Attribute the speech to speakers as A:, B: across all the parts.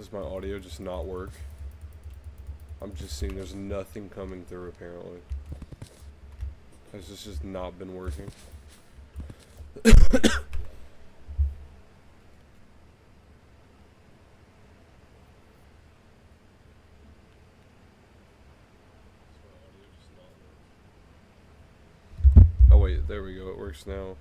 A: Does my audio just not work? I'm just seeing there's nothing coming through apparently. Has this just not been working? Oh wait, there we go, it works now.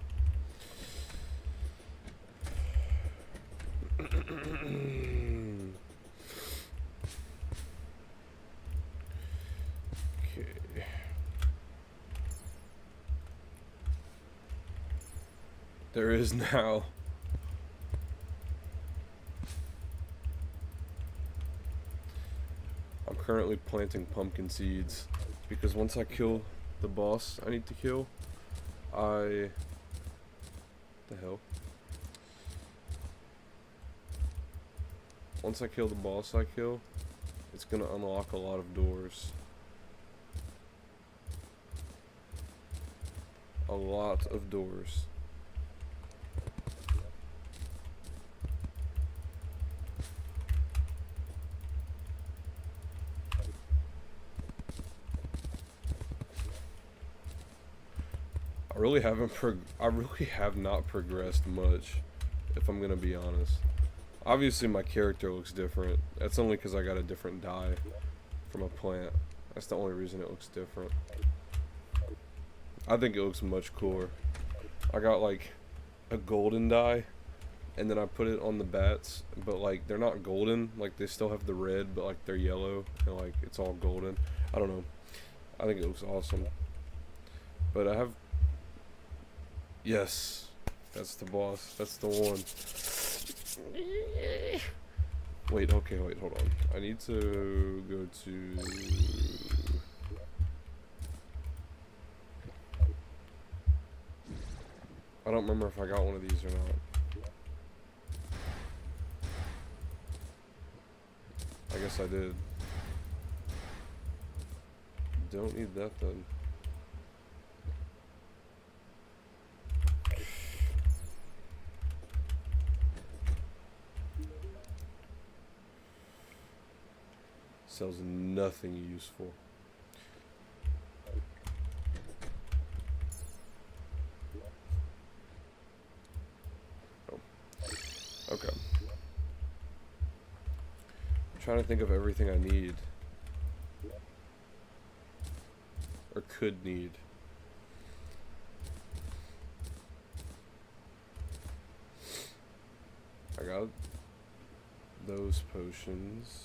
A: Okay. There is now. I'm currently planting pumpkin seeds because once I kill the boss I need to kill, the hell? Once I kill the boss I kill, it's gonna unlock a lot of doors. A lot of doors. I really have not progressed much, if I'm gonna be honest. Obviously my character looks different. That's only because I got a different dye from a plant. That's the only reason it looks different. I think it looks much cooler. I got like a golden dye, and then I put it on the bats, but like they're not golden, like they still have the red, but like they're yellow, and like it's all golden. I don't know. I think it looks awesome. But I have... Yes, that's the boss. That's the one. Wait, okay, wait, hold on. I need to go to... I don't remember if I got one of these or not. I guess I did. Don't need that then. Sells nothing useful. Oh. Okay. I'm trying to think of everything I need. Or could need. I got those potions.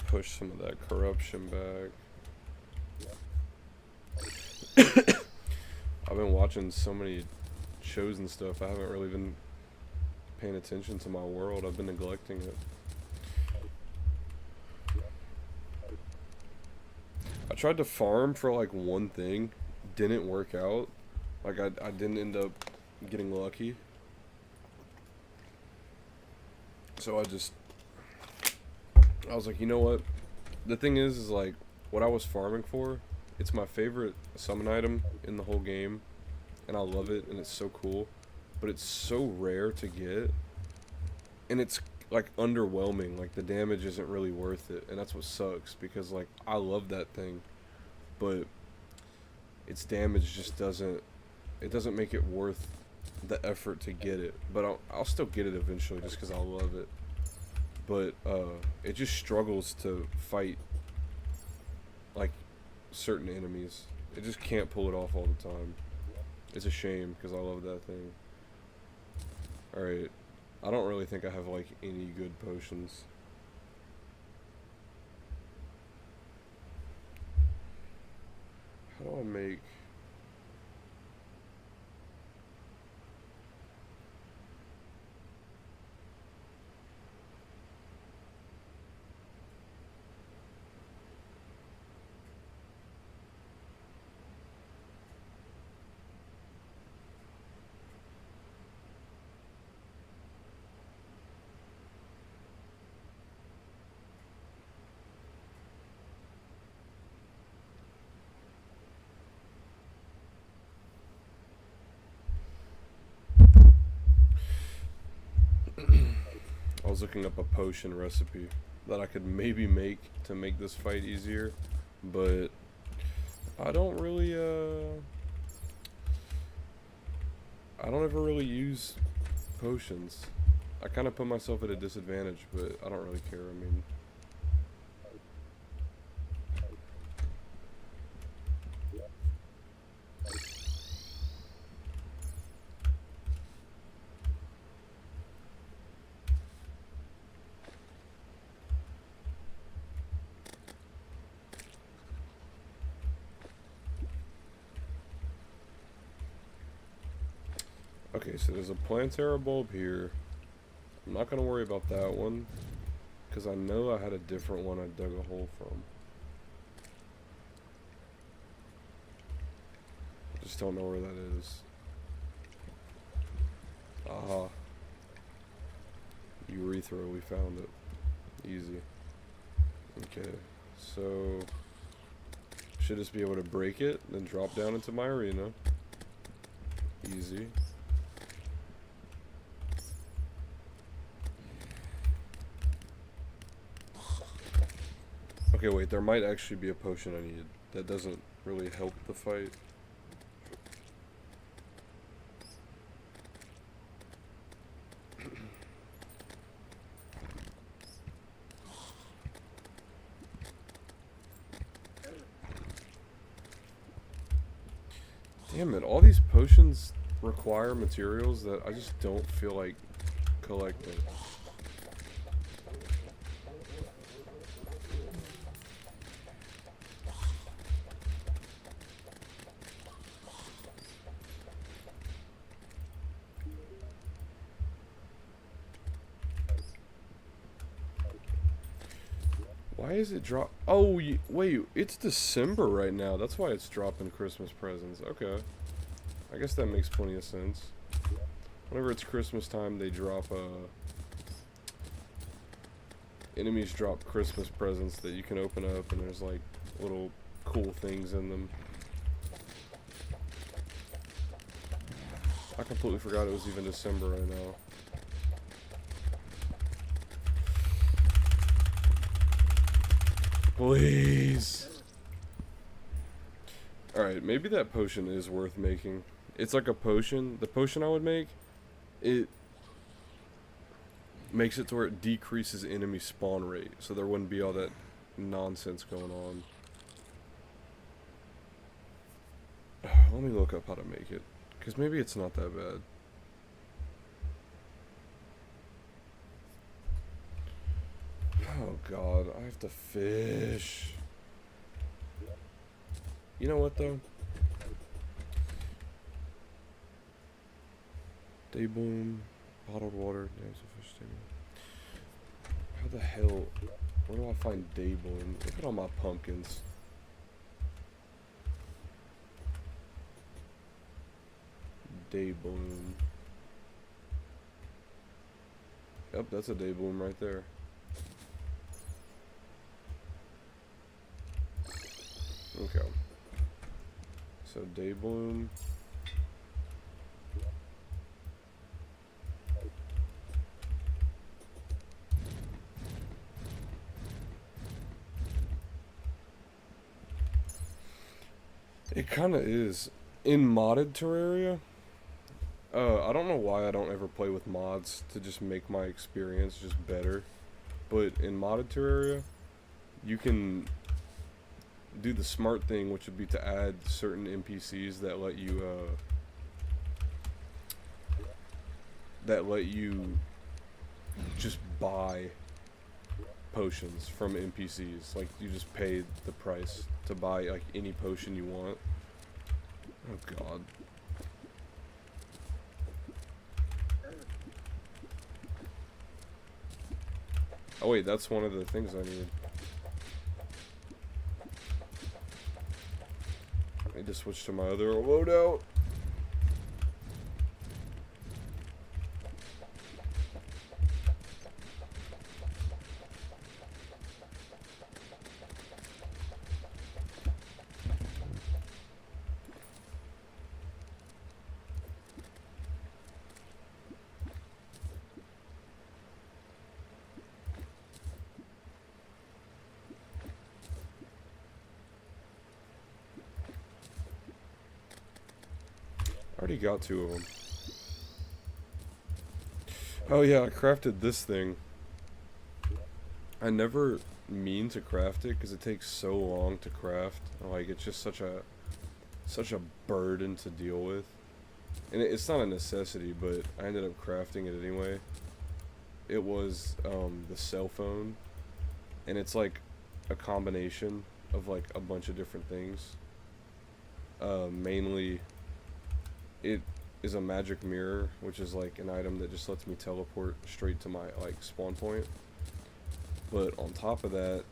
A: Push some of that corruption back. I've been watching so many shows and stuff, I haven't really been paying attention to my world. I've been neglecting it. I tried to farm for like one thing, didn't work out. Like I didn't end up getting lucky. So I was like, you know what? The thing is like, what I was farming for, it's my favorite summon item in the whole game, and I love it, and it's so cool, but it's so rare to get, and it's like underwhelming. Like the damage isn't really worth it, and that's what sucks, because like I love that thing, but its damage just doesn't make it worth the effort to get it. But I'll still get it eventually just because I love it. but it just struggles to fight like certain enemies. It just can't pull it off all the time. It's a shame because I love that thing. Alright, I don't really think I have like any good potions. How do I make... I was looking up a potion recipe that I could maybe make to make this fight easier, but I don't really, I don't ever really use potions. I kind of put myself at a disadvantage, but I don't really care. I mean, okay, so there's a Plantera bulb here. I'm not going to worry about that one, because I know I had a different one I dug a hole from. I just don't know where that is. Aha. Urethra, we found it. Easy. Okay, so... should just be able to break it, then drop down into my arena. Easy. Okay, wait, there might actually be a potion I need. That doesn't really help the fight. Damn it, all these potions require materials that I just don't feel like collecting. Why is it drop? Oh, wait, it's December right now. That's why it's dropping Christmas presents. Okay. I guess that makes plenty of sense. Whenever it's Christmas time, they drop, enemies drop Christmas presents that you can open up, and there's, like, little cool things in them. I completely forgot it was even December right now. Please. Alright, maybe that potion is worth making. It's like a potion. The potion I would make, it makes it to where it decreases enemy spawn rate. So there wouldn't be all that nonsense going on. Let me look up how to make it. Because maybe it's not that bad. Oh god, I have to fish. You know what though? Day bloom, bottled water, damn fish table. How the hell, where do I find day bloom? Look at all my pumpkins. Day bloom. Yep, that's a day bloom right there. Okay. So day bloom. It kind of is. In modded Terraria, I don't know why I don't ever play with mods to just make my experience just better. But in modded Terraria, you can do the smart thing, which would be to add certain NPCs that let you just buy potions from NPCs. Like, you just pay the price to buy like any potion you want. Oh god. Oh wait, that's one of the things I need. I need to switch to my other loadout. Already got 2 of them. Oh yeah, I crafted this thing. I never mean to craft it because it takes so long to craft. Like, it's just such a burden to deal with. And it's not a necessity, but I ended up crafting it anyway. It was the cell phone, and it's like a combination of like a bunch of different things. Mainly, it is a magic mirror, which is like an item that just lets me teleport straight to my like spawn point. But on top of that,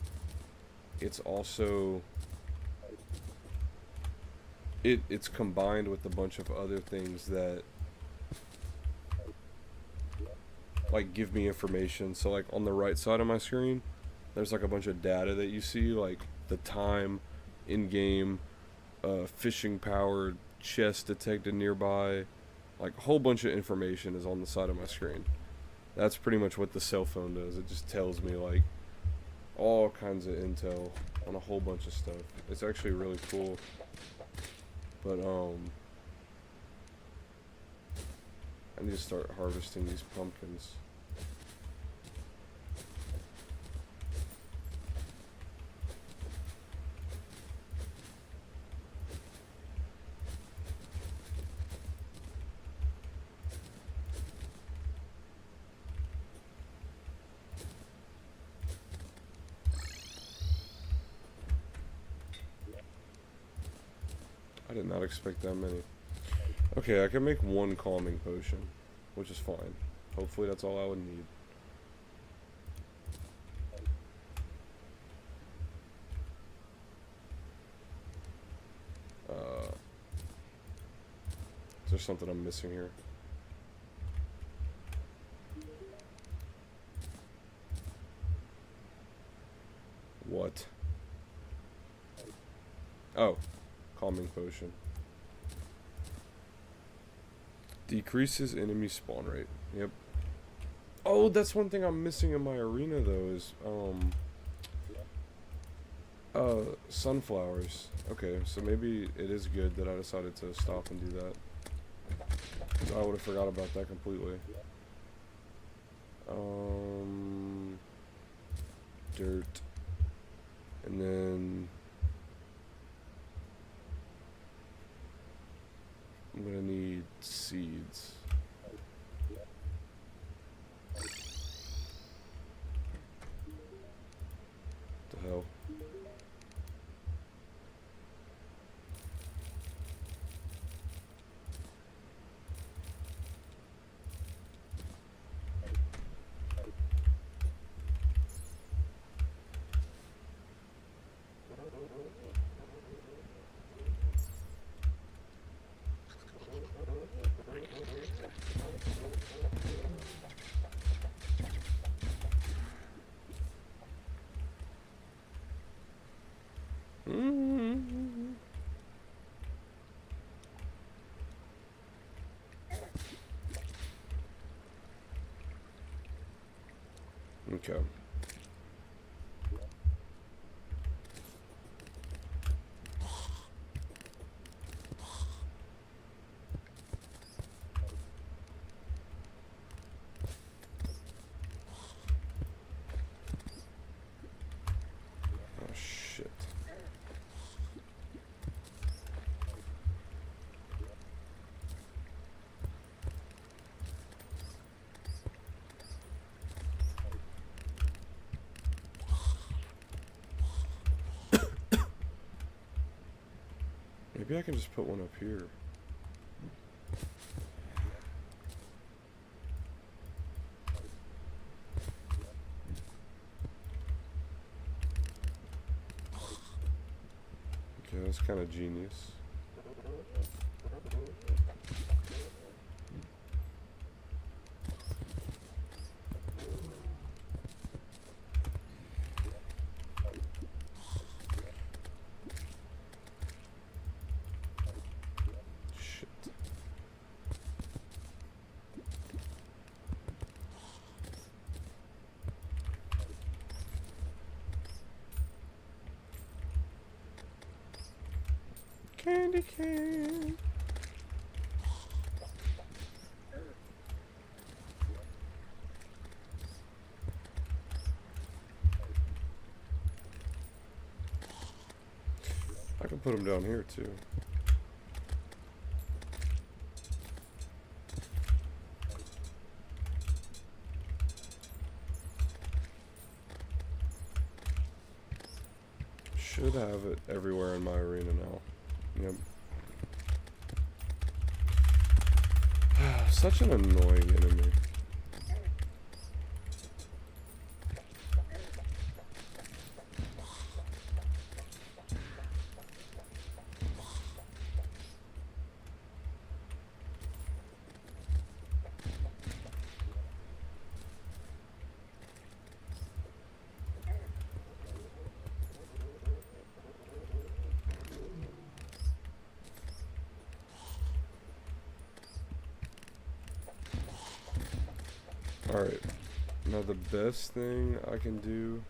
A: it's also it's combined with a bunch of other things that like give me information. So like on the right side of my screen, there's like a bunch of data that you see, like the time in game, fishing power, chest detected nearby, like a whole bunch of information is on the side of my screen. That's pretty much what the cell phone does. It just tells me like all kinds of intel on a whole bunch of stuff. It's actually really cool. But I need to start harvesting these pumpkins. I did not expect that many. Okay, I can make 1 calming potion, which is fine. Hopefully that's all I would need. Is there something I'm missing here? What? Oh, calming potion. Decreases enemy spawn rate. Yep. Oh, that's one thing I'm missing in my arena though is sunflowers. Okay, so maybe it is good that I decided to stop and do that. 'Cause I would have forgot about that completely. Dirt. And then I'm gonna need seeds. The hell? Maybe I can just put one up here. Okay, that's kind of genius. Candy cane. I can put them down here too. Should have it everywhere in my arena now. Yep. Such an annoying enemy. Alright, now the best thing I can do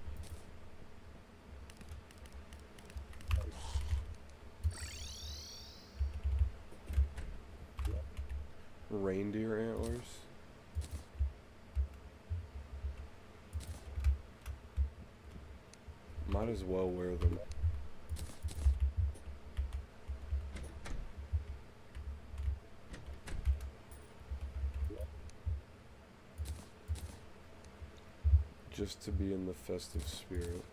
A: reindeer antlers. Might as well wear them. Just to be in the festive spirit.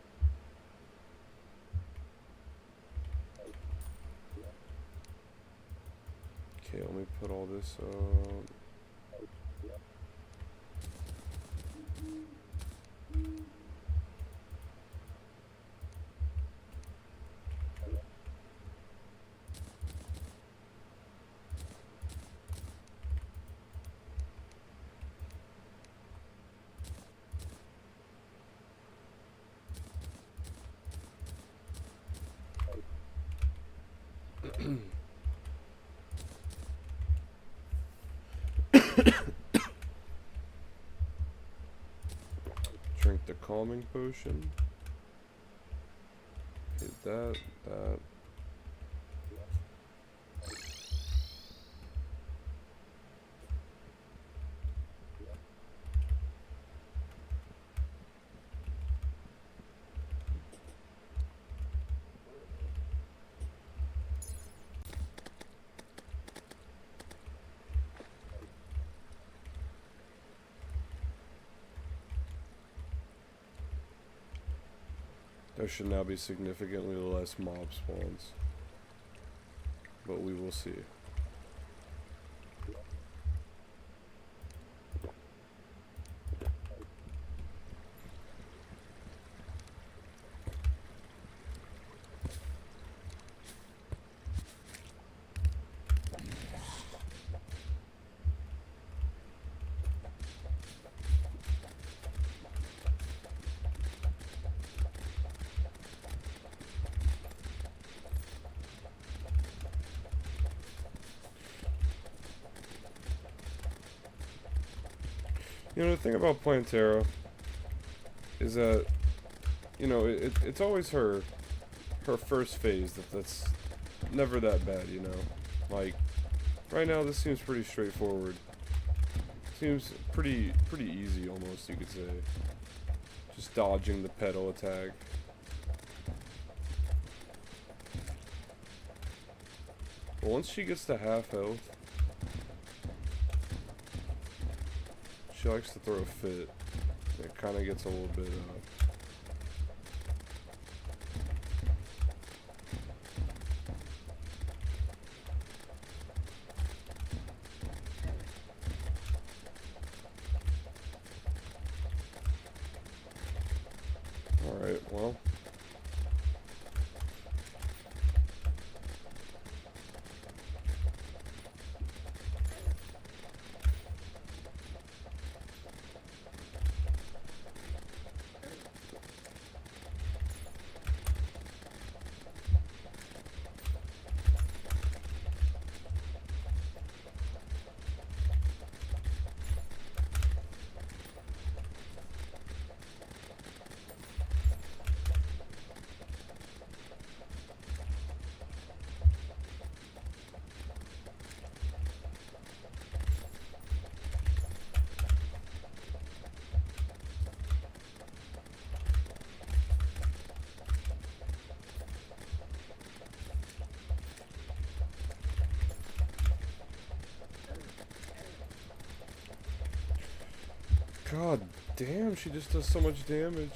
A: Okay, let me put all this up. Drink the calming potion. Hit that. There should now be significantly less mob spawns, but we will see. You know, the thing about playing Terra is that, you know, it's always her first phase that's never that bad, you know. Like, right now this seems pretty straightforward. Seems pretty easy almost, you could say. Just dodging the pedal attack. But once she gets to half health, she likes to throw a fit. It kind of gets a little bit Alright, well. God damn, she just does so much damage.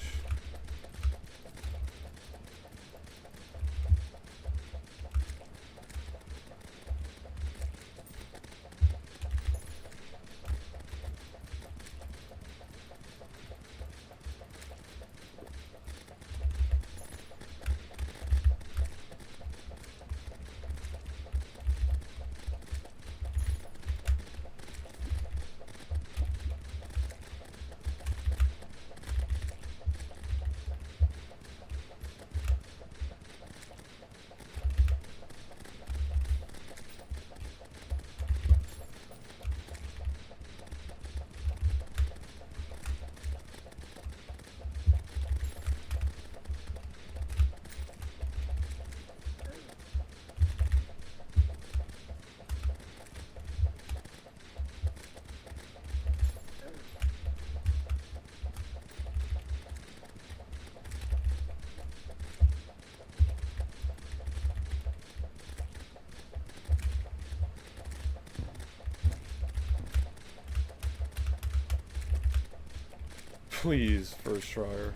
A: Please, first tryer.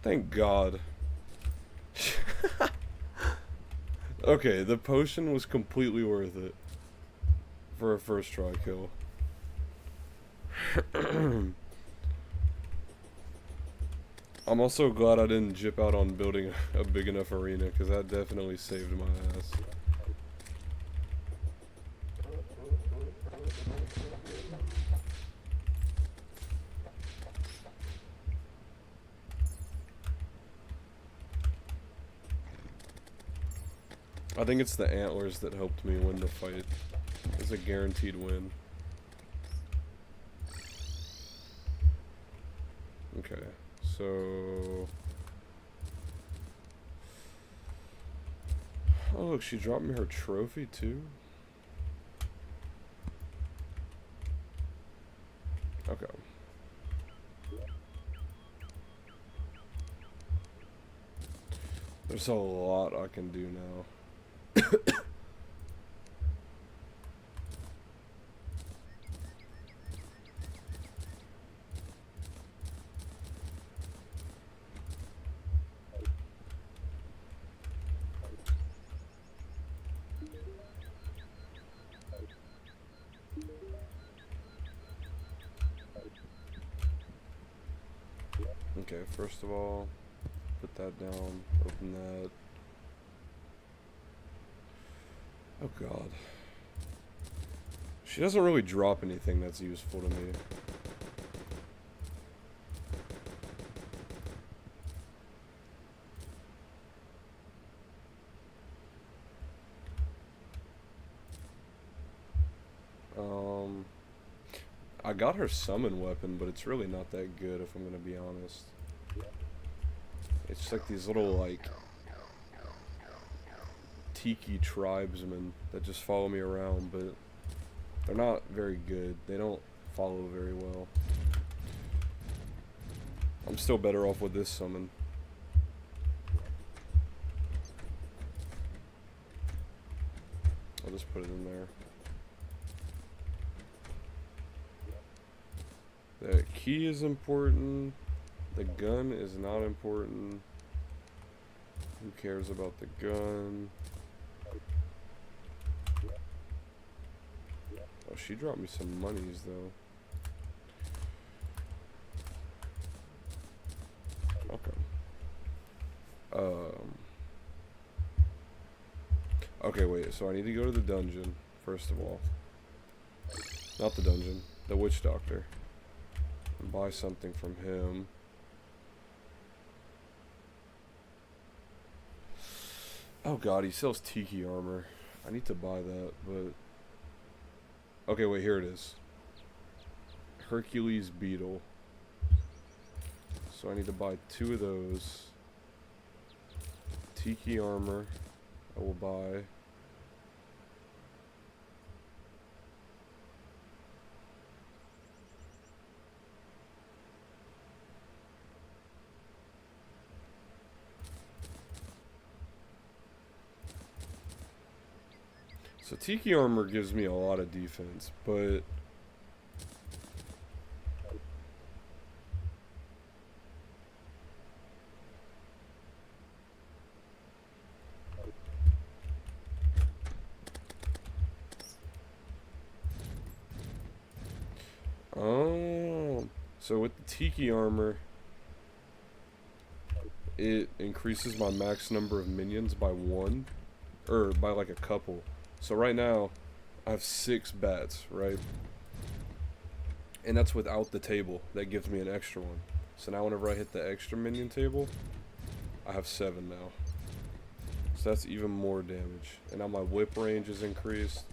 A: Thank God. Okay, the potion was completely worth it for a first try kill. I'm also glad I didn't jip out on building a big enough arena, because that definitely saved my ass. I think it's the antlers that helped me win the fight. It's a guaranteed win. Okay, so... Oh look, she dropped me her trophy too? Okay. There's a lot I can do now. Okay, first of all, put that down, open that. Oh god. She doesn't really drop anything that's useful to me. I got her summon weapon, but it's really not that good if I'm gonna be honest. It's just like these little, like, tiki tribesmen that just follow me around, but they're not very good. They don't follow very well. I'm still better off with this summon. I'll just put it in there. The key is important. The gun is not important. Who cares about the gun? Oh, she dropped me some monies though. Okay. Um, okay, wait. So I need to go to the dungeon first of all. Not the dungeon, the witch doctor, and buy something from him. Oh god, he sells tiki armor. I need to buy that, but okay, wait, here it is. Hercules beetle. So I need to buy 2 of those. Tiki armor, I will buy. So tiki armor gives me a lot of defense, but so with the tiki armor, it increases my max number of minions by 1, or by like a couple. So right now, I have 6 bats, right? And that's without the table. That gives me an extra one. So now whenever I hit the extra minion table, I have 7 now. So that's even more damage. And now my whip range is increased.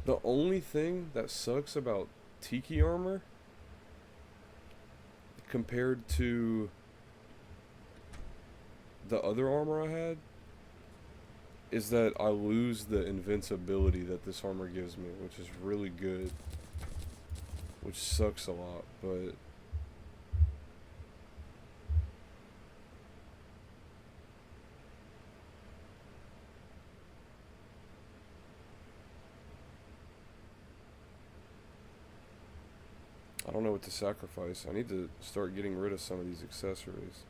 A: The only thing that sucks about tiki armor compared to the other armor I had is that I lose the invincibility that this armor gives me, which is really good, which sucks a lot, but I don't know what to sacrifice. I need to start getting rid of some of these accessories.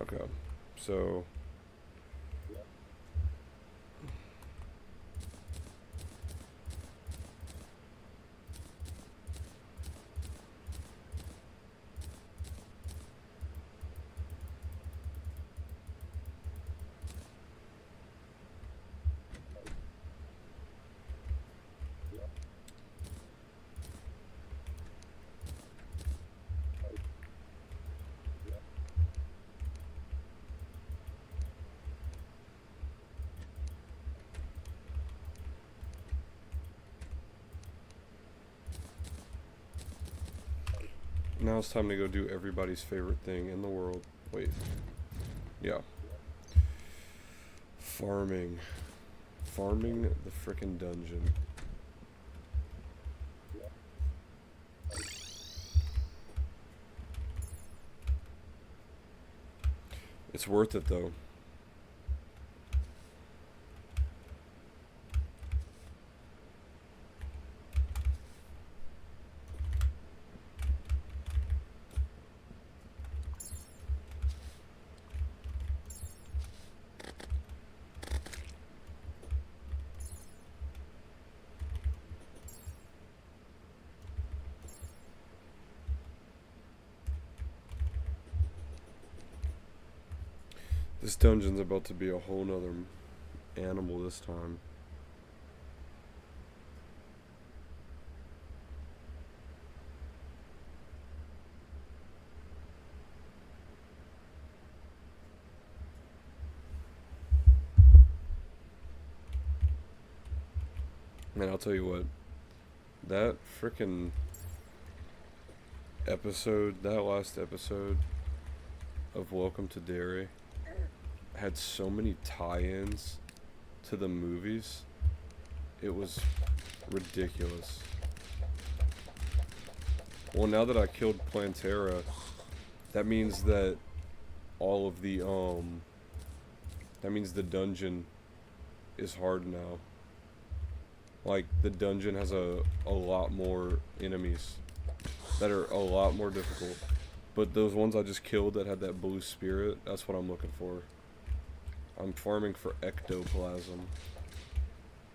A: Okay, so now it's time to go do everybody's favorite thing in the world. Wait. Yeah. Farming. Farming the frickin' dungeon. It's worth it though. This dungeon's about to be a whole nother animal this time. Man, I'll tell you what. That frickin' episode, that last episode of Welcome to Derry had so many tie-ins to the movies. It was ridiculous. Well, now that I killed Plantera, that means that all of the that means the dungeon is hard now. Like, the dungeon has a lot more enemies. that are a lot more difficult. But those ones I just killed that had that blue spirit, that's what I'm looking for. I'm farming for ectoplasm.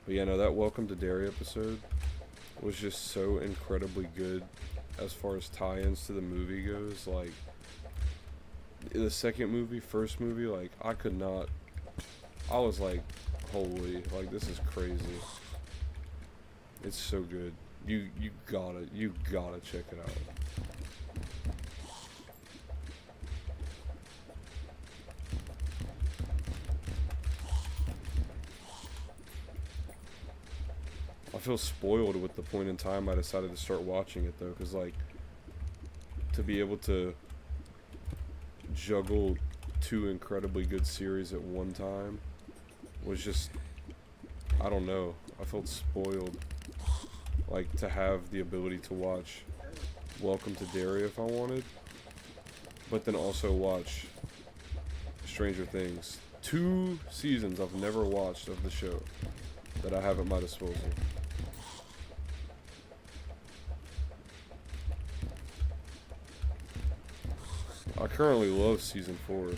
A: But yeah, no, that Welcome to Derry episode was just so incredibly good as far as tie-ins to the movie goes. Like, the second movie, first movie, like, I could not... I was like, holy, like, this is crazy. It's so good. You gotta check it out. I feel spoiled with the point in time I decided to start watching it, though, because, like, to be able to juggle two incredibly good series at one time was just, I don't know, I felt spoiled. Like, to have the ability to watch Welcome to Derry if I wanted, but then also watch Stranger Things. 2 seasons I've never watched of the show that I have at my disposal. I currently love season 4.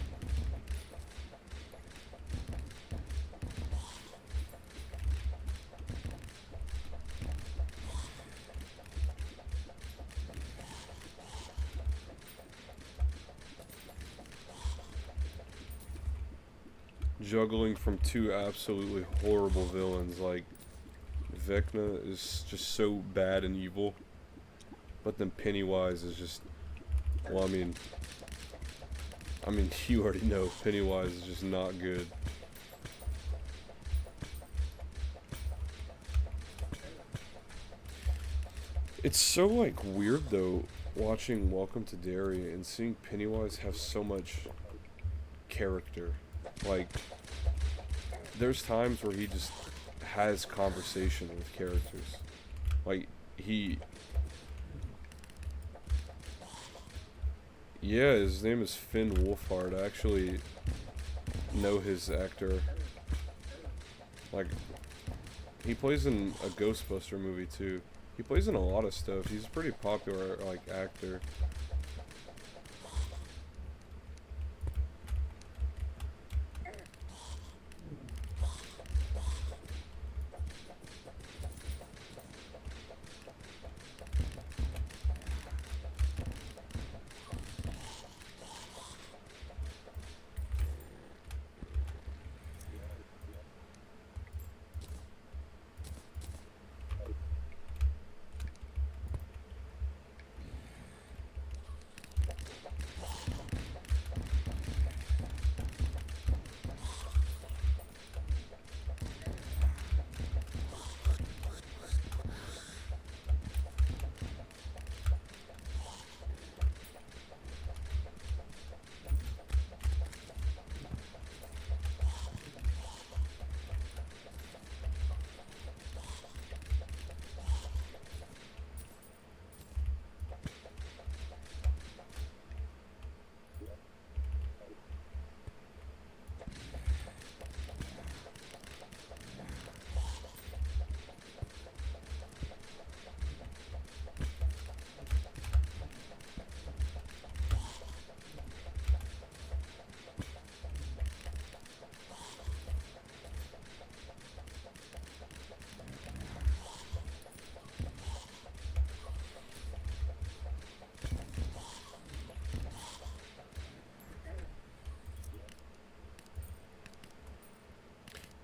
A: Juggling from 2 absolutely horrible villains, like Vecna is just so bad and evil, but then Pennywise is just, well, I mean, you already know Pennywise is just not good. It's so, like, weird, though, watching Welcome to Derry and seeing Pennywise have so much character. Like, there's times where he just has conversation with characters. Like, yeah, his name is Finn Wolfhard. I actually know his actor. Like, he plays in a Ghostbuster movie, too. He plays in a lot of stuff. He's a pretty popular, like, actor.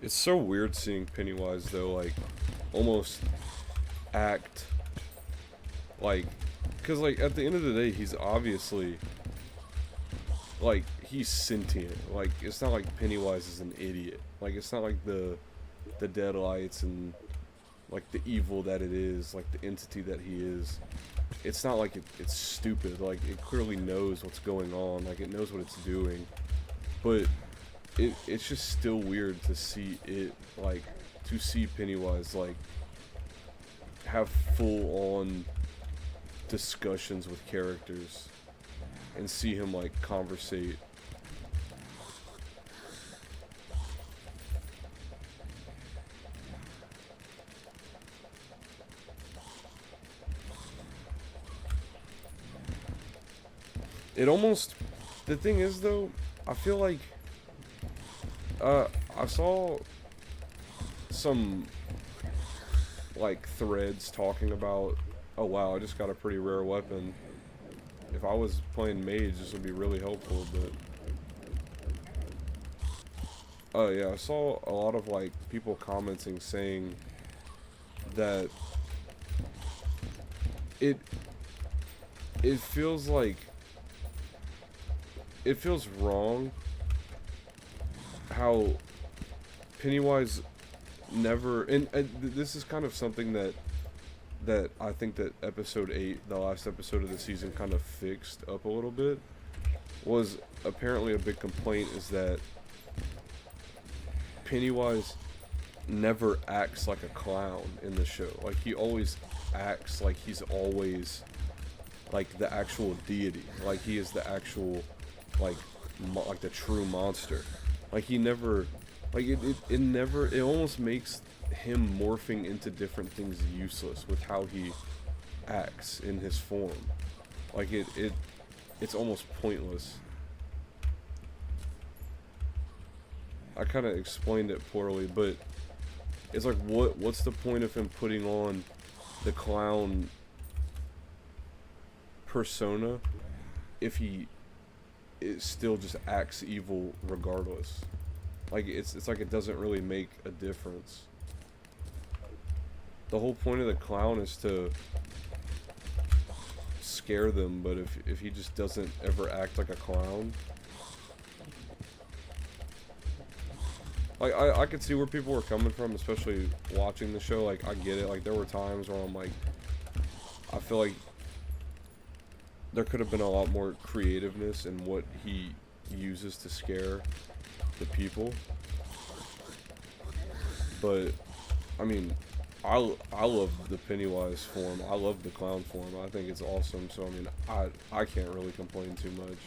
A: It's so weird seeing Pennywise, though, like, almost act like, because, like, at the end of the day, he's obviously, like, he's sentient. Like, it's not like Pennywise is an idiot. Like, it's not like the Deadlights and, like, the evil that it is, like, the entity that he is. It's not like it's stupid. Like, it clearly knows what's going on. Like, it knows what it's doing. But it's just still weird to see it, like, to see Pennywise, like, have full-on discussions with characters and see him, like, conversate. it almost, the thing is though, I feel like, I saw some, like, threads talking about, oh wow, I just got a pretty rare weapon. If I was playing mage, this would be really helpful, but, oh yeah, I saw a lot of, like, people commenting saying that it, it feels like, it feels wrong how Pennywise never, and this is kind of something that I think that episode 8, the last episode of the season, kind of fixed up a little bit, was apparently a big complaint is that Pennywise never acts like a clown in the show. Like, he always acts like he's always, like, the actual deity. Like, he is the actual, like, like the true monster. Like, he never, like, it never, it almost makes him morphing into different things useless with how he acts in his form. Like, it's almost pointless. I kind of explained it poorly, but it's like, what's the point of him putting on the clown persona if he still just acts evil regardless? Like, it's like it doesn't really make a difference. The whole point of the clown is to scare them, but if he just doesn't ever act like a clown, like, I could see where people were coming from, especially watching the show. Like, I get it. Like, there were times where I'm like, I feel like there could have been a lot more creativeness in what he uses to scare the people. But, I mean, I love the Pennywise form. I love the clown form. I think it's awesome. So, I mean, I can't really complain too much.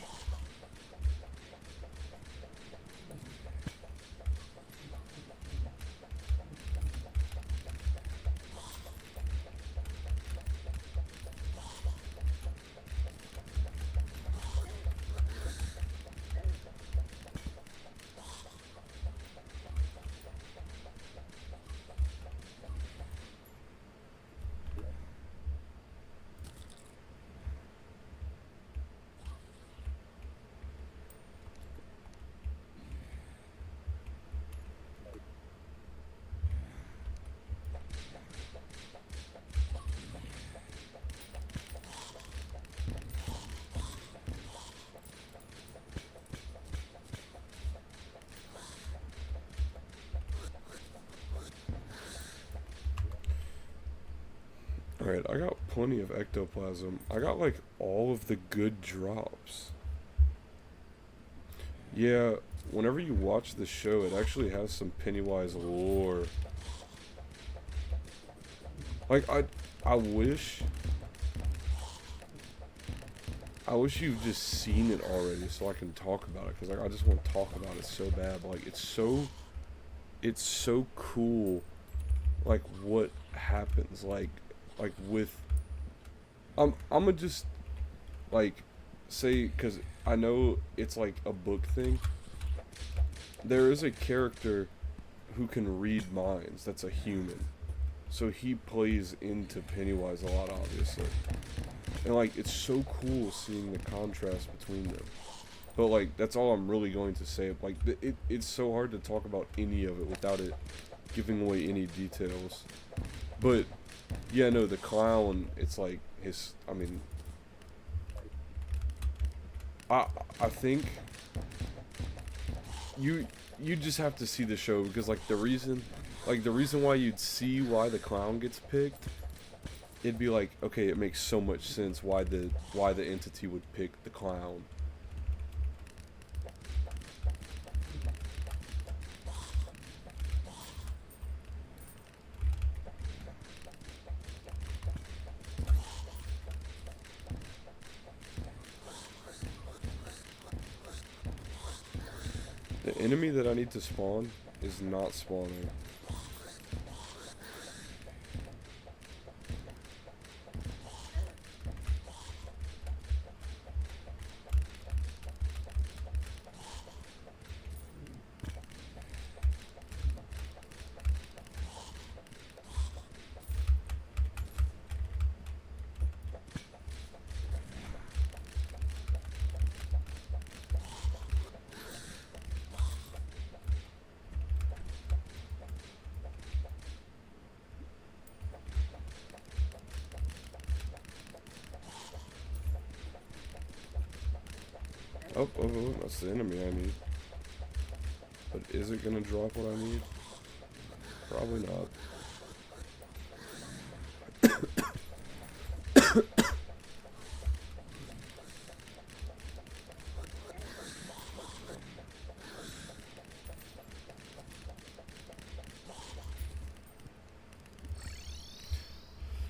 A: Alright, I got plenty of ectoplasm. I got, like, all of the good drops. Yeah, whenever you watch the show, it actually has some Pennywise lore. Like, I wish you've just seen it already so I can talk about it, because, like, I just want to talk about it so bad. But, like, it's so cool, like, what happens, like with, I'm gonna just, like, say, because I know it's like a book thing. There is a character who can read minds that's a human, so he plays into Pennywise a lot, obviously, and, like, it's so cool seeing the contrast between them. But, like, that's all I'm really going to say. Like, it's so hard to talk about any of it without it giving away any details. But yeah, no, the clown, it's like his, I mean, I think you just have to see the show, because, like, the reason why you'd see why the clown gets picked, it'd be like, okay, it makes so much sense why the entity would pick the clown. The enemy that I need to spawn is not spawning. Oh, that's the enemy I need. But is it gonna drop what I need? Probably not.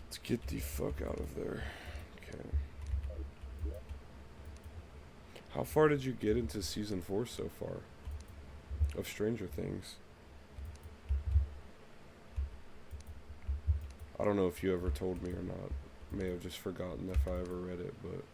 A: Let's get the fuck out of there. Okay. How far did you get into season 4 so far of Stranger Things? I don't know if you ever told me or not. May have just forgotten if I ever read it, but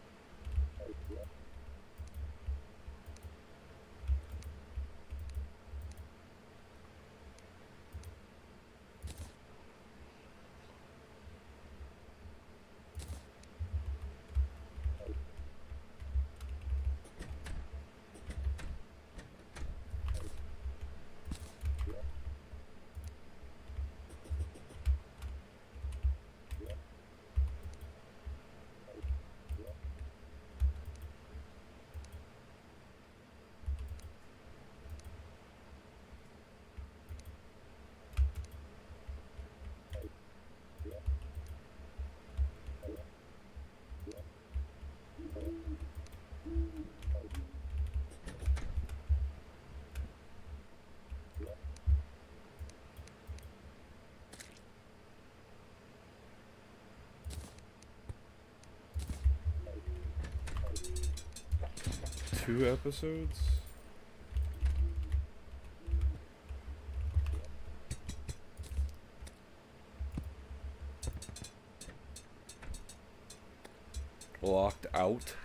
A: 2 episodes? Locked out?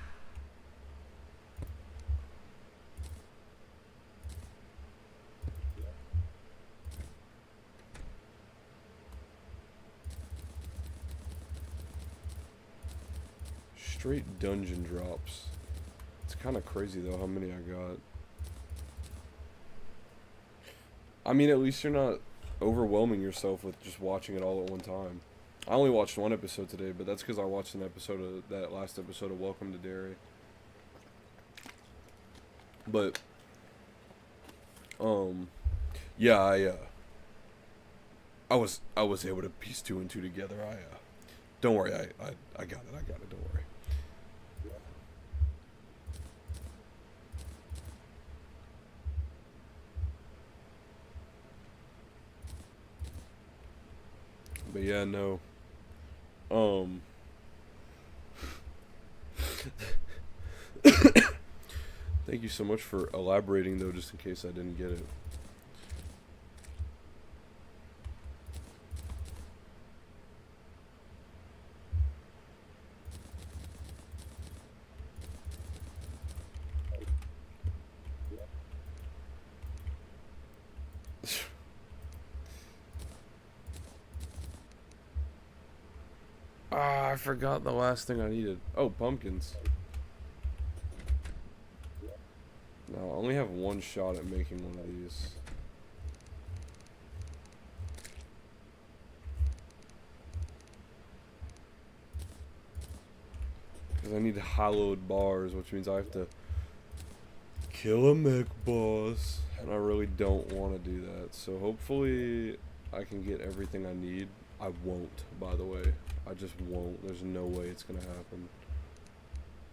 A: Straight dungeon drops. It's kind of crazy though how many I got. I mean, at least you're not overwhelming yourself with just watching it all at one time. I only watched 1 episode today, but that's because I watched an episode of that last episode of Welcome to Derry. But, yeah, I was able to piece 2 and 2 together. Don't worry, I got it, don't worry. But yeah, no. Thank you so much for elaborating though, just in case I didn't get it. Ah, I forgot the last thing I needed. Oh, pumpkins. No, I only have 1 shot at making one of these. Because I need hallowed bars, which means I have to kill a mech boss. And I really don't want to do that. So hopefully I can get everything I need. I won't, by the way. I just won't. There's no way it's going to happen.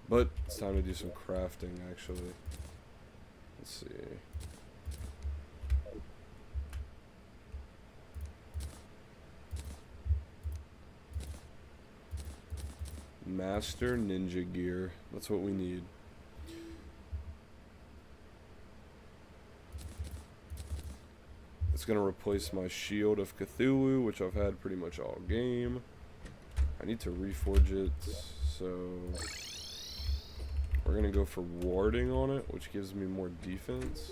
A: But it's time to do some crafting, actually. Let's see. Master Ninja Gear. That's what we need. It's going to replace my Shield of Cthulhu, which I've had pretty much all game. I need to reforge it, so we're going to go for warding on it, which gives me more defense.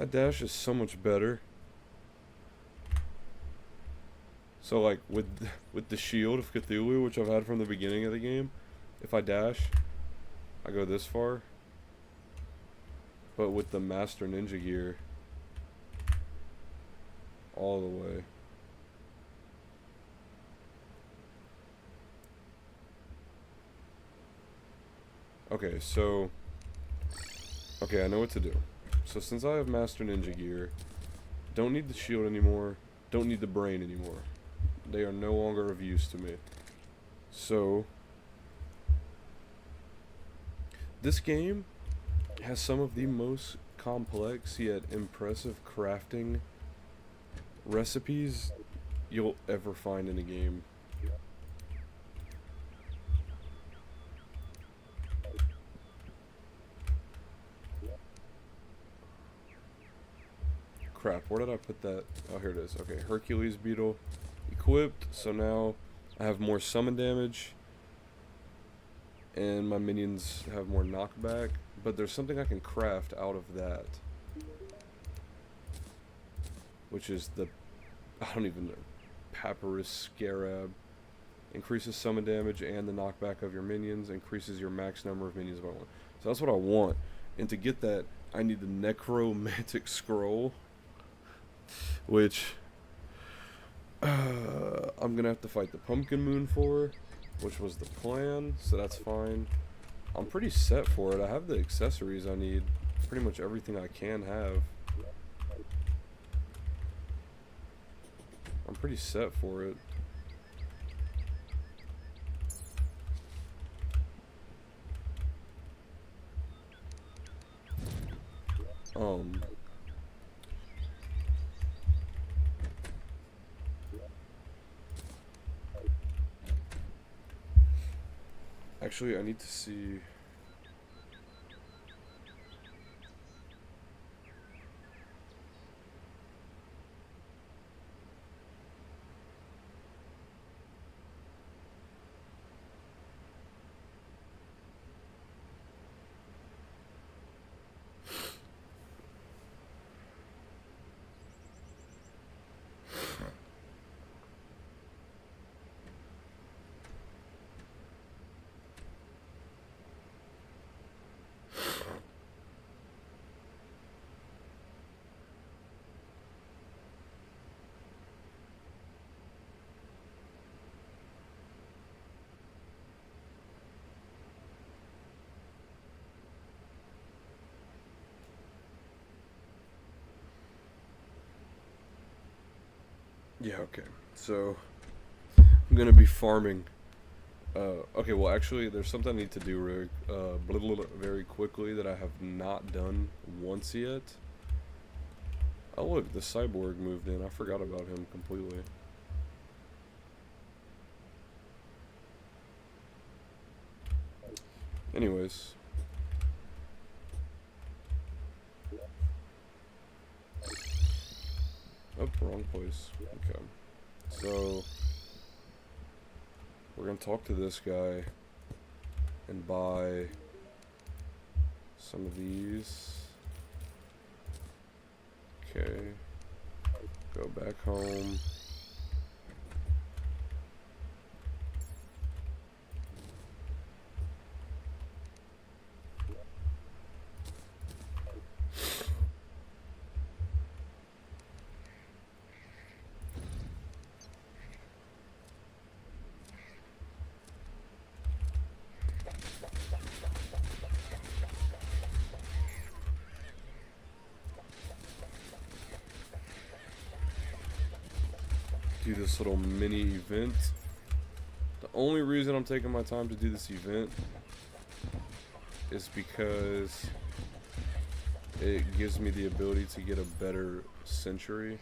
A: That dash is so much better. So like with the shield of Cthulhu, which I've had from the beginning of the game, if I dash, I go this far. But with the Master Ninja gear, all the way. Okay, so okay, I know what to do. So since I have Master Ninja gear, don't need the shield anymore, don't need the brain anymore. They are no longer of use to me. So this game has some of the most complex yet impressive crafting recipes you'll ever find in a game. Crap, where did I put that? Oh, here it is. Okay, Hercules Beetle equipped, so now I have more summon damage and my minions have more knockback, but there's something I can craft out of that, which is the, I don't even know, Papyrus Scarab. Increases summon damage and the knockback of your minions, increases your max number of minions by 1. So that's what I want, and to get that I need the Necromantic Scroll, which I'm gonna have to fight the Pumpkin Moon for, which was the plan, so that's fine. I'm pretty set for it. I have the accessories I need, pretty much everything I can have. I'm pretty set for it. Actually, I need to see. Yeah, okay. So, I'm gonna be farming. Okay, well, actually, there's something I need to do very quickly that I have not done once yet. Oh, look, the cyborg moved in. I forgot about him completely. Anyways. Oh, wrong place. Okay. So, we're gonna talk to this guy and buy some of these. Okay. Go back home. Do this little mini event. The only reason I'm taking my time to do this event is because it gives me the ability to get a better century.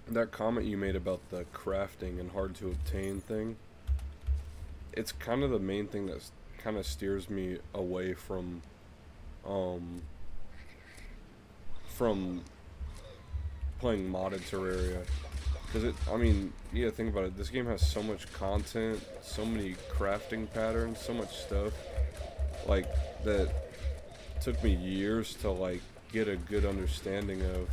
A: That comment you made about the crafting and hard to obtain thing, it's kind of the main thing that kind of steers me away um, from playing modded Terraria. Because I mean, yeah, think about it. This game has so much content, so many crafting patterns, so much stuff, like, that took me years to, like, get a good understanding of.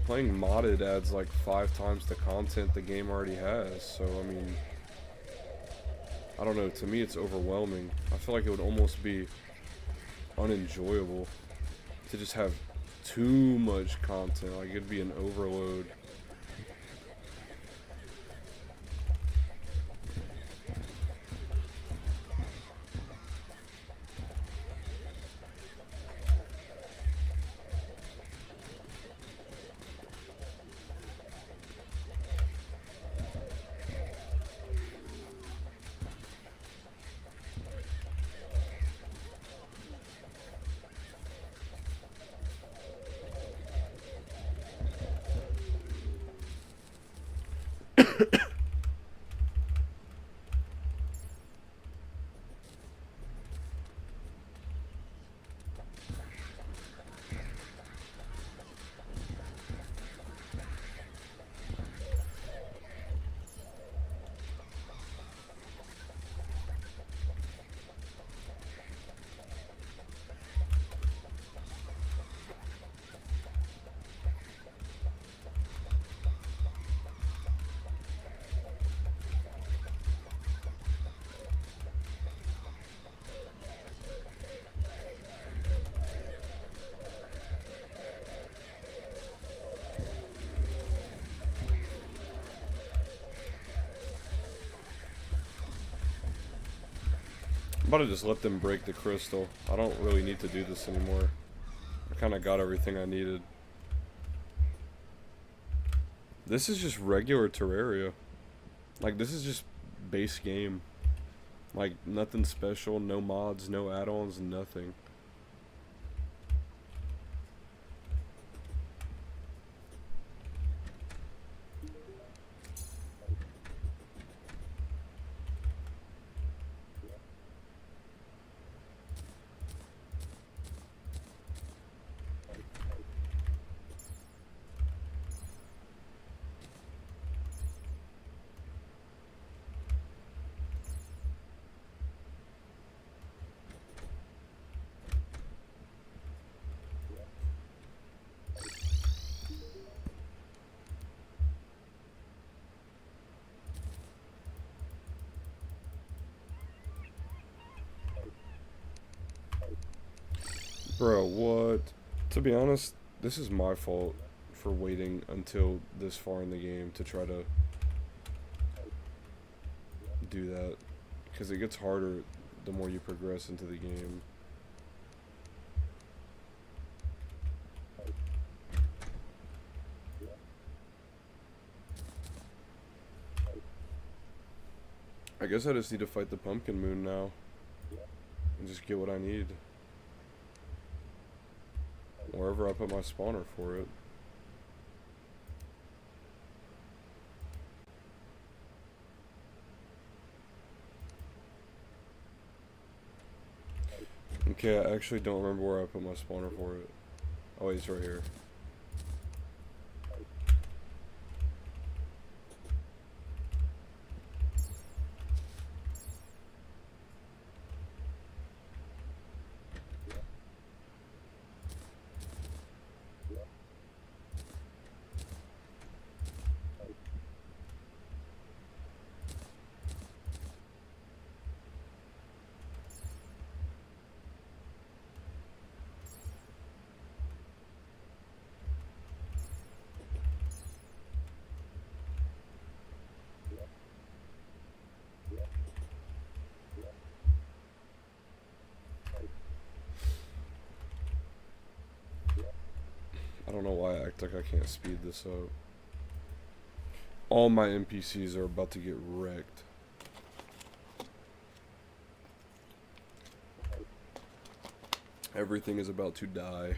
A: Playing modded adds, like, 5 times the content the game already has, so, I mean, I don't know, to me it's overwhelming. I feel like it would almost be unenjoyable to just have too much content, like, it'd be an overload. I'm about to just let them break the crystal. I don't really need to do this anymore. I kind of got everything I needed. This is just regular Terraria. Like, this is just base game. Like, nothing special, no mods, no add-ons, nothing. Bro, what? To be honest, this is my fault for waiting until this far in the game to try to do that. Because it gets harder the more you progress into the game. I guess I just need to fight the pumpkin moon now. And just get what I need. Wherever I put my spawner for it. Okay, I actually don't remember where I put my spawner for it. Oh, wait, it's right here. I don't know why I act like I can't speed this up. All my NPCs are about to get wrecked. Everything is about to die.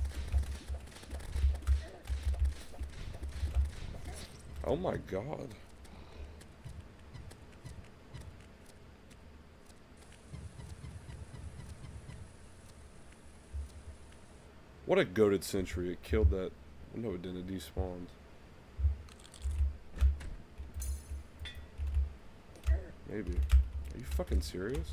A: Oh my god. What a goated sentry. It killed that. No, it didn't. It despawned. Maybe. Are you fucking serious?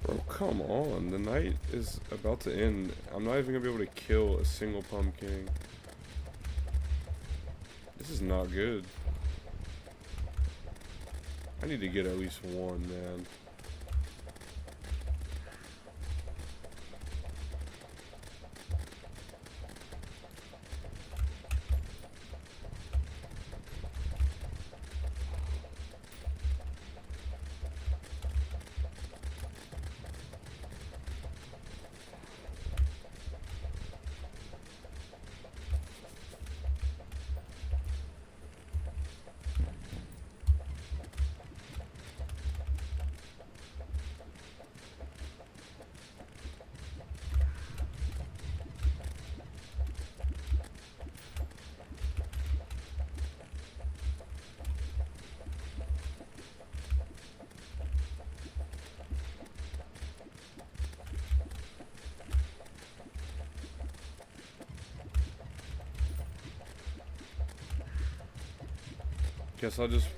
A: Bro, come on. The night is about to end. I'm not even gonna be able to kill a single pumpkin. This is not good. I need to get at least one, man. Guess I just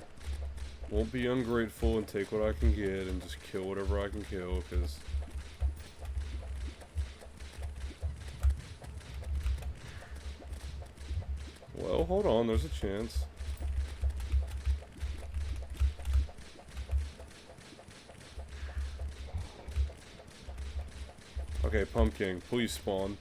A: won't be ungrateful and take what I can get and just kill whatever I can kill, because well, hold on, there's a chance. Okay, pumpkin, please spawn.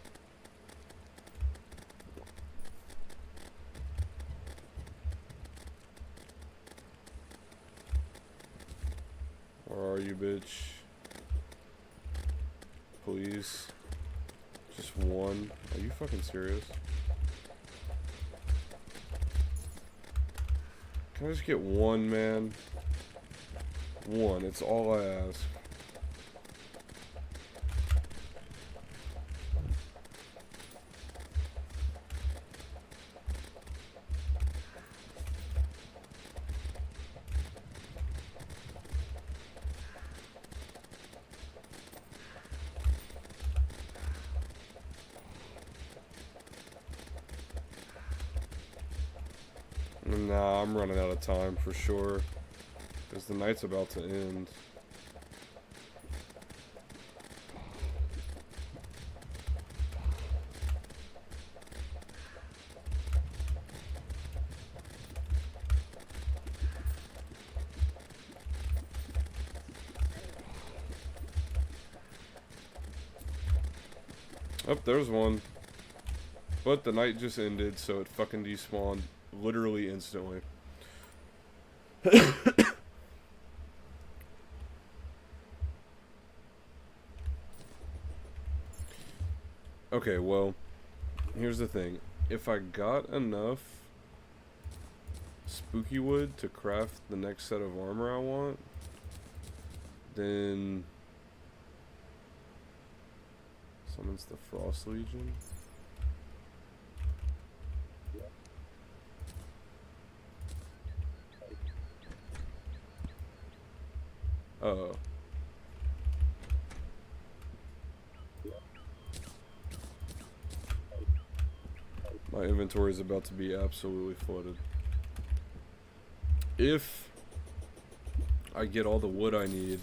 A: Where are you, bitch? Please. Just one. Are you fucking serious? Can I just get one, man? One. It's all I ask. Nah, I'm running out of time for sure. Because the night's about to end. Oh, there's one. But the night just ended, so it fucking despawned literally instantly. Okay, well, here's the thing. If I got enough spooky wood to craft the next set of armor I want, then summons the Frost Legion. Oh. My inventory is about to be absolutely flooded. If I get all the wood I need,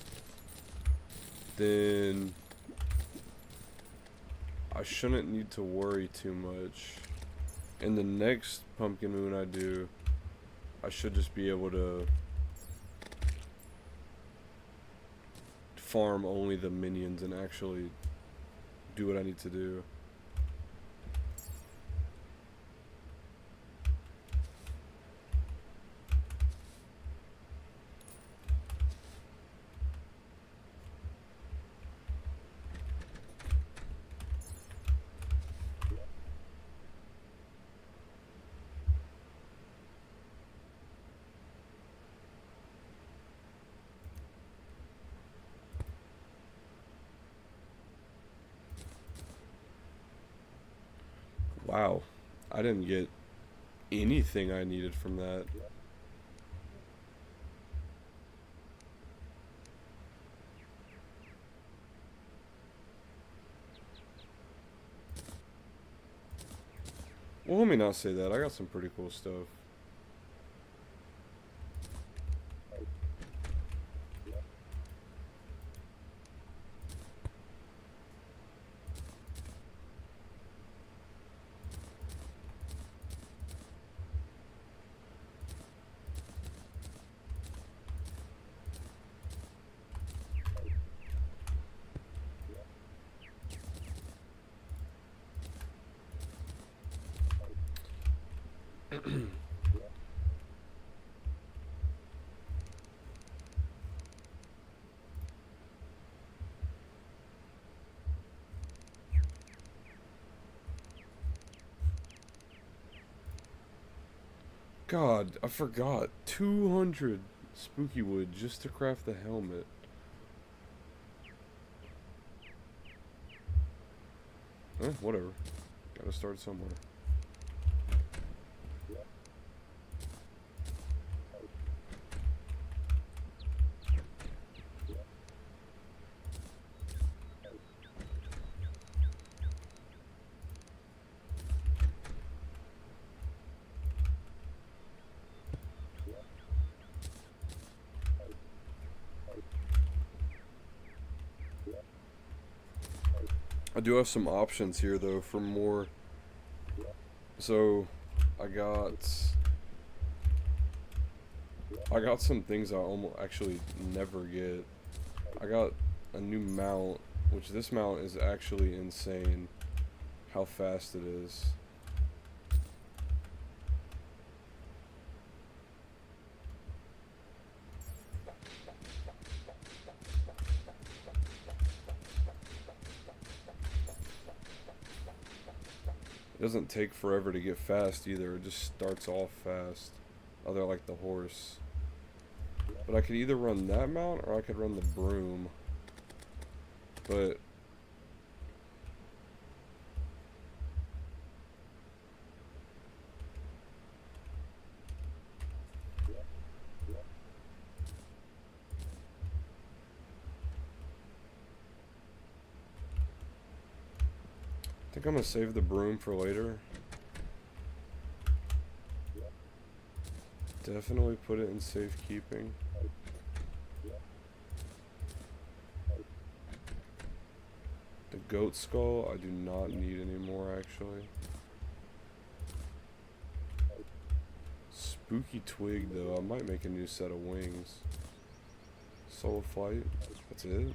A: then I shouldn't need to worry too much. In the next pumpkin moon I do, I should just be able to farm only the minions and actually do what I need to do. Wow, I didn't get anything I needed from that. Well, let me not say that. I got some pretty cool stuff. God, I forgot. 200 spooky wood just to craft the helmet. Whatever. Gotta start somewhere. I do have some options here though for more. So I got some things I almost actually never get. I got a new mount, which this mount is actually insane how fast it is. It doesn't take forever to get fast either, it just starts off fast. Other like the horse. But I could either run that mount or I could run the broom. But I think I'm gonna save the broom for later. Definitely put it in safekeeping. The goat skull I do not need anymore actually. Spooky twig though, I might make a new set of wings. Soul flight, that's it.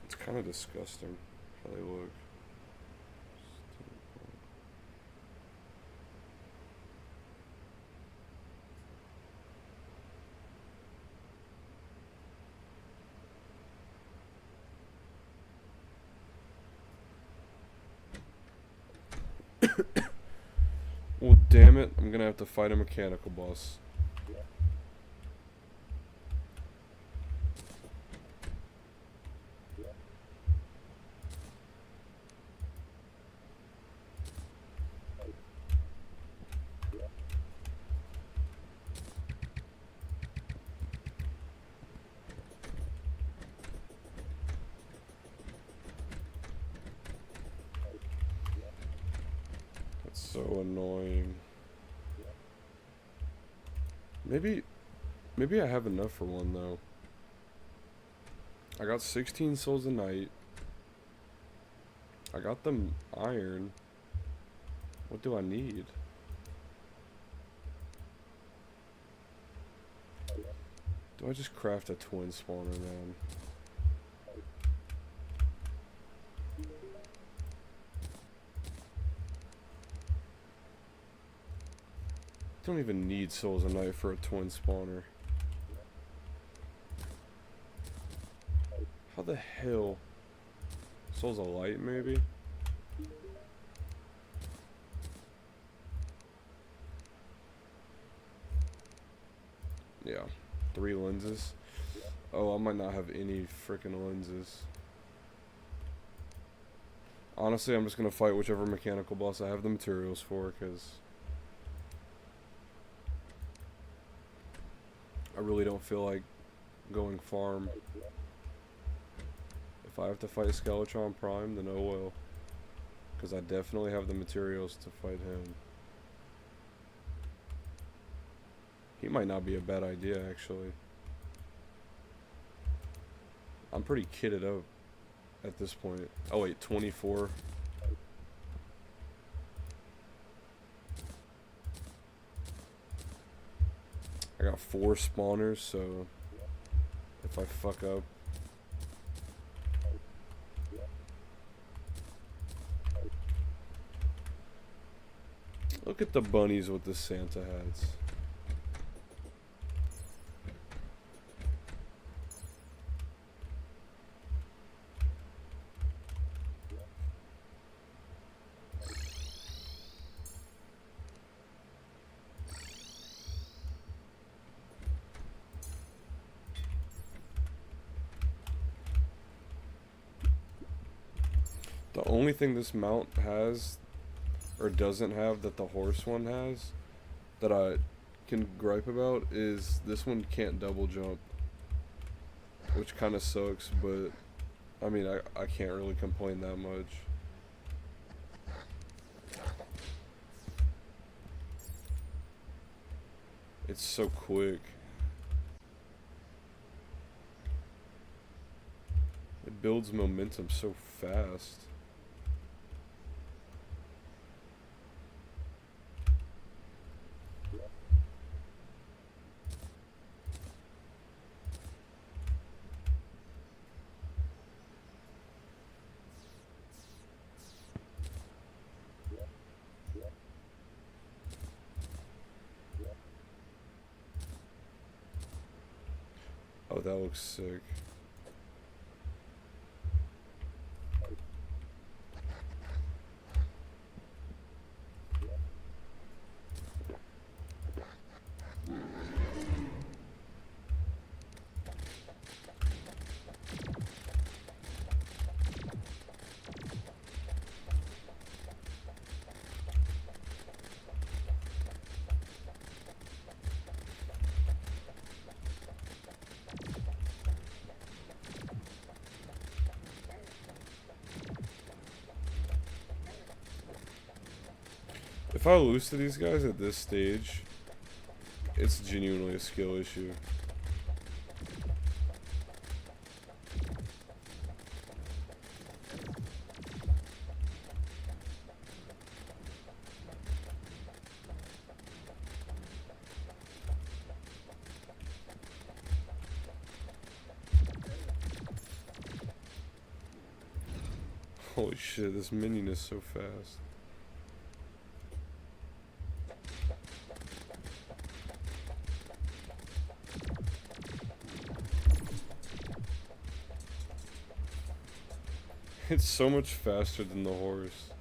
A: It's kind of disgusting how they look. Well, damn it. I'm gonna have to fight a mechanical boss. That's so annoying. Maybe I have enough for one, though. I got 16 souls a night. I got them iron. What do I need? Do I just craft a twin spawner, man? Don't even need souls a night for a twin spawner. How the hell? Souls of light, maybe? Yeah. 3 lenses. Oh, I might not have any freaking lenses. Honestly, I'm just gonna fight whichever mechanical boss I have the materials for, because I really don't feel like going farm. If I have to fight Skeletron Prime, then oh well. Because I definitely have the materials to fight him. He might not be a bad idea, actually. I'm pretty kitted up at this point. Oh wait, 24. I got 4 spawners, so if I fuck up. Look at the bunnies with the Santa hats. The only thing this mount has, or doesn't have, that the horse one has, that I can gripe about, is this one can't double jump. Which kind of sucks, but, I mean, I can't really complain that much. It's so quick. It builds momentum so fast. Oh, that looks sick. If I lose to these guys at this stage, it's genuinely a skill issue. Holy shit, this minion is so fast. It's so much faster than the horse.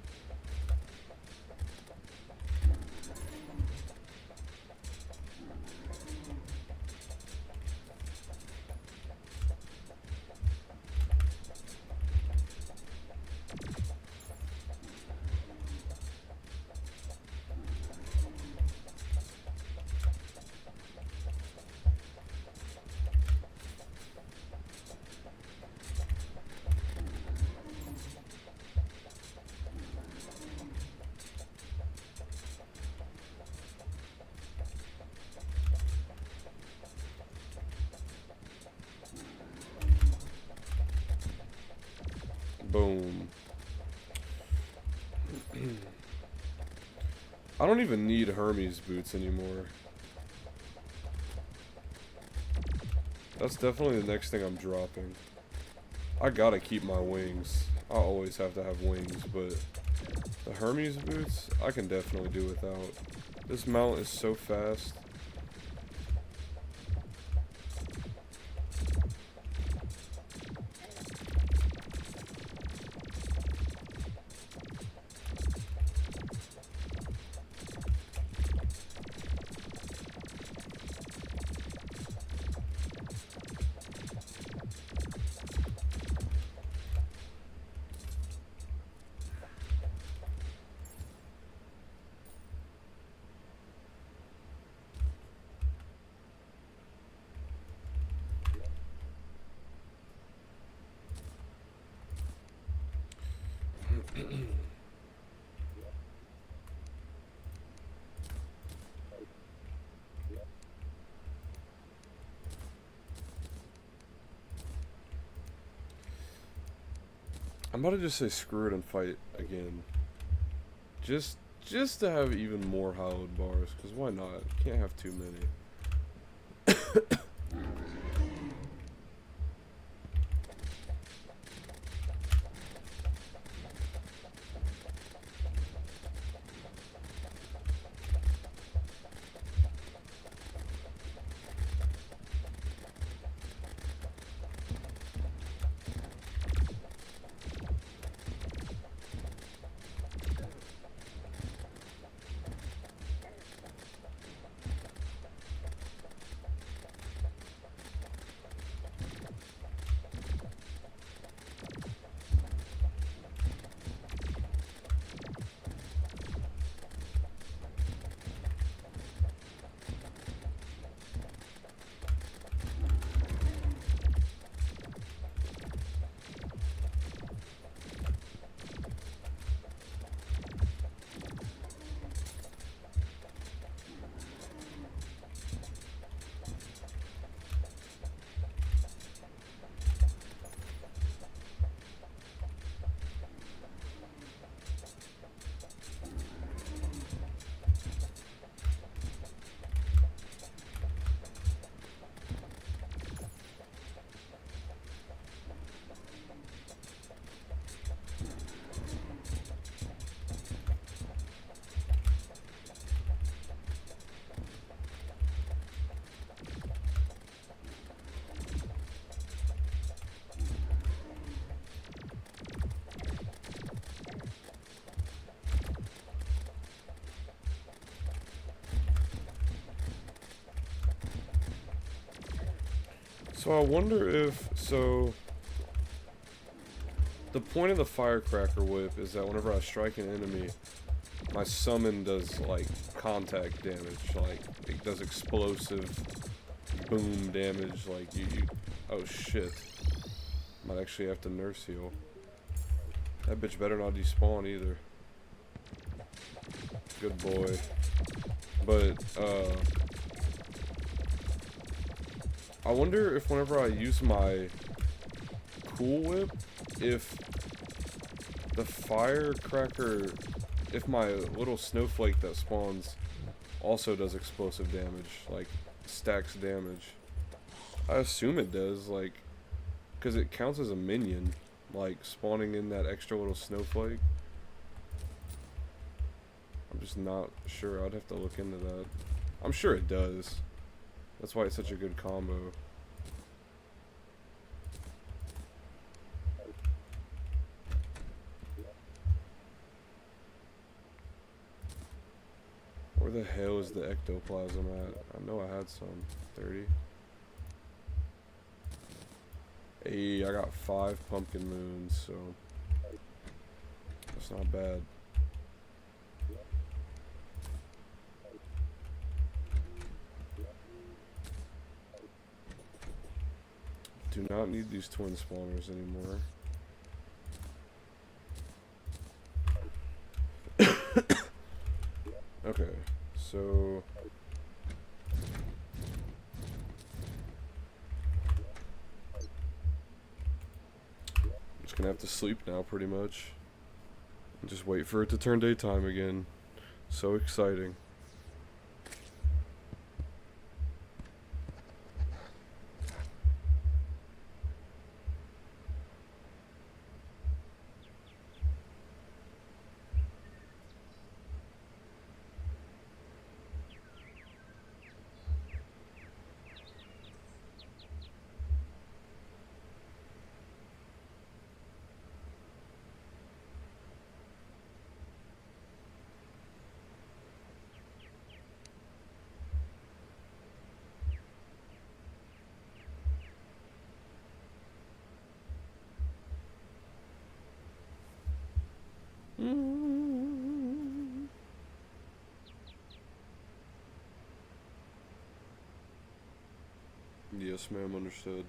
A: Boom. I don't even need Hermes boots anymore. That's definitely the next thing I'm dropping. I gotta keep my wings. I always have to have wings, but the Hermes boots, I can definitely do without. This mount is so fast. I'm about to just say screw it and fight again. Just to have even more hallowed bars, because why not? Can't have too many. So I wonder if, the point of the firecracker whip is that whenever I strike an enemy, my summon does, like, contact damage, like, it does explosive boom damage, like, oh shit. Might actually have to nurse heal. That bitch better not despawn either. Good boy. But, I wonder if whenever I use my cool whip, if the firecracker, if my little snowflake that spawns also does explosive damage, like stacks damage. I assume it does, like, because it counts as a minion, like spawning in that extra little snowflake. I'm just not sure. I'd have to look into that. I'm sure it does. That's why it's such a good combo. Where the hell is the ectoplasm at? I know I had some. 30. Hey, I got 5 pumpkin moons, so that's not bad. Do not need these twin spawners anymore. Okay, so I'm Just gonna have to sleep now, pretty much. And just wait for it to turn daytime again. So exciting. Yes, ma'am, understood.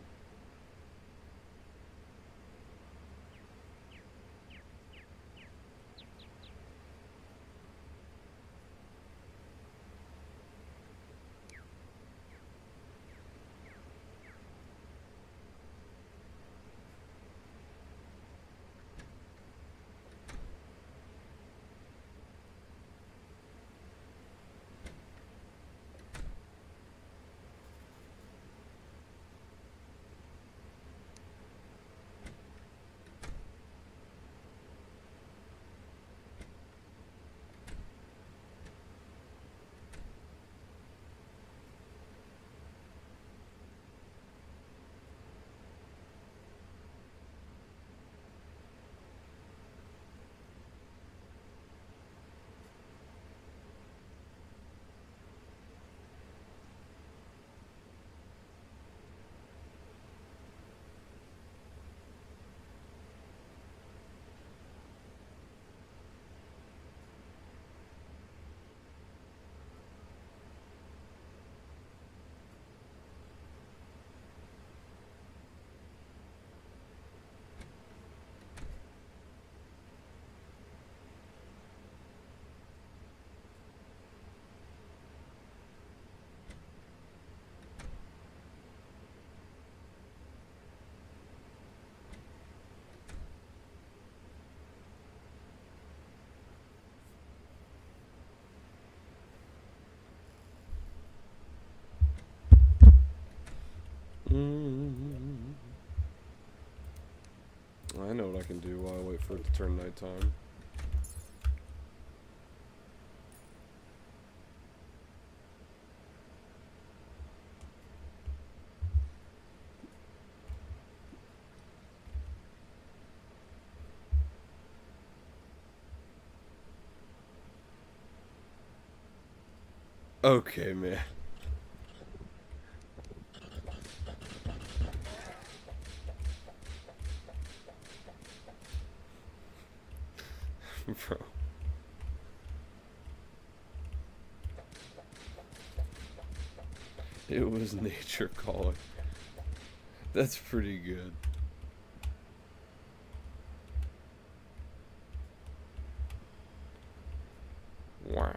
A: I know what I can do while I wait for it to turn nighttime. Okay, man. Bro. It was nature calling. That's pretty good. Wow.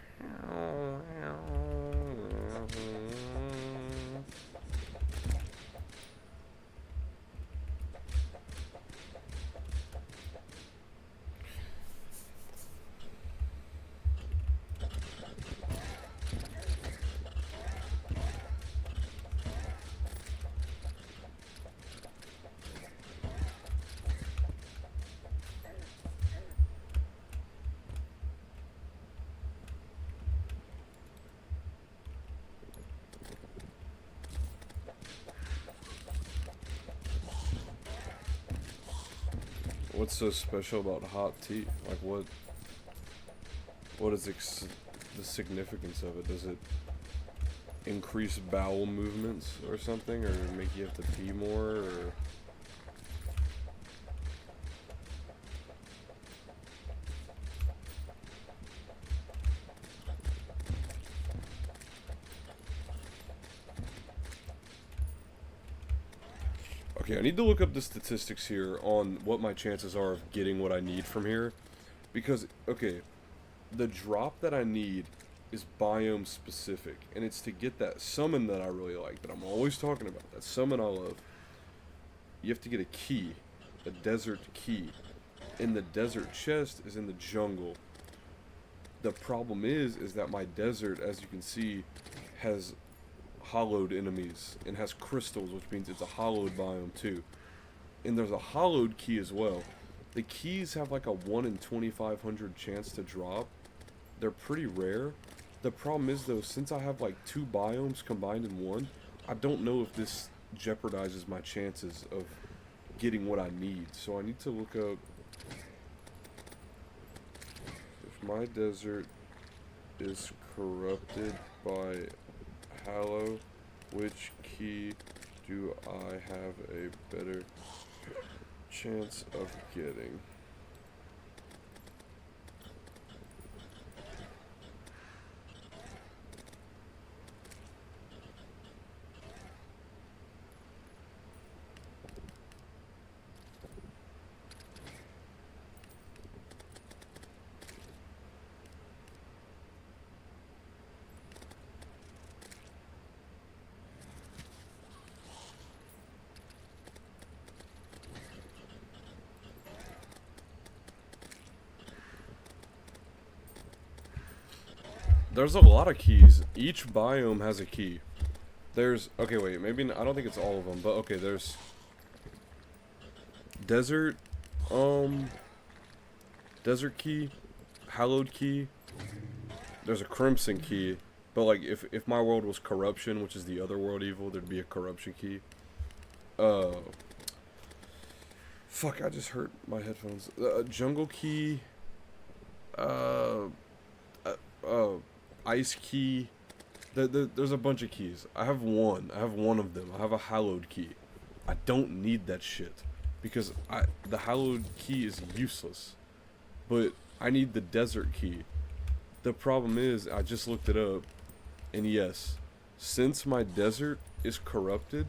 A: What's so special about hot tea? Like, what is the significance of it? Does it increase bowel movements or something, or make you have to pee more, or? Okay, I need to look up the statistics here on what my chances are of getting what I need from here. Because, okay, the drop that I need is biome specific. And it's to get that summon that I really like, that I'm always talking about. That summon I love. You have to get a key. a desert key. And the desert chest is in the jungle. The problem is that my desert, as you can see, has hollowed enemies and has crystals, which means it's a hollowed biome too. And there's a hollowed key as well. The keys have like a 1 in 2,500 chance to drop. They're pretty rare. The problem is though, since I have like 2 biomes combined in one, I don't know if this jeopardizes my chances of getting what I need. So I need to look up if my desert is corrupted by Hallow, which key do I have a better chance of getting? There's a lot of keys. Each biome has a key. There's, okay, wait, maybe, I don't think it's all of them, but okay, there's desert, desert key, hallowed key, there's a crimson key, but like, if my world was corruption, which is the other world evil, there'd be a corruption key. Fuck, I just hurt my headphones. Jungle key, ice key. There's a bunch of keys. I have one of them. I have a hallowed key. I don't need that shit because the hallowed key is useless. But I need the desert key. The problem is I just looked it up, and yes, since my desert is corrupted,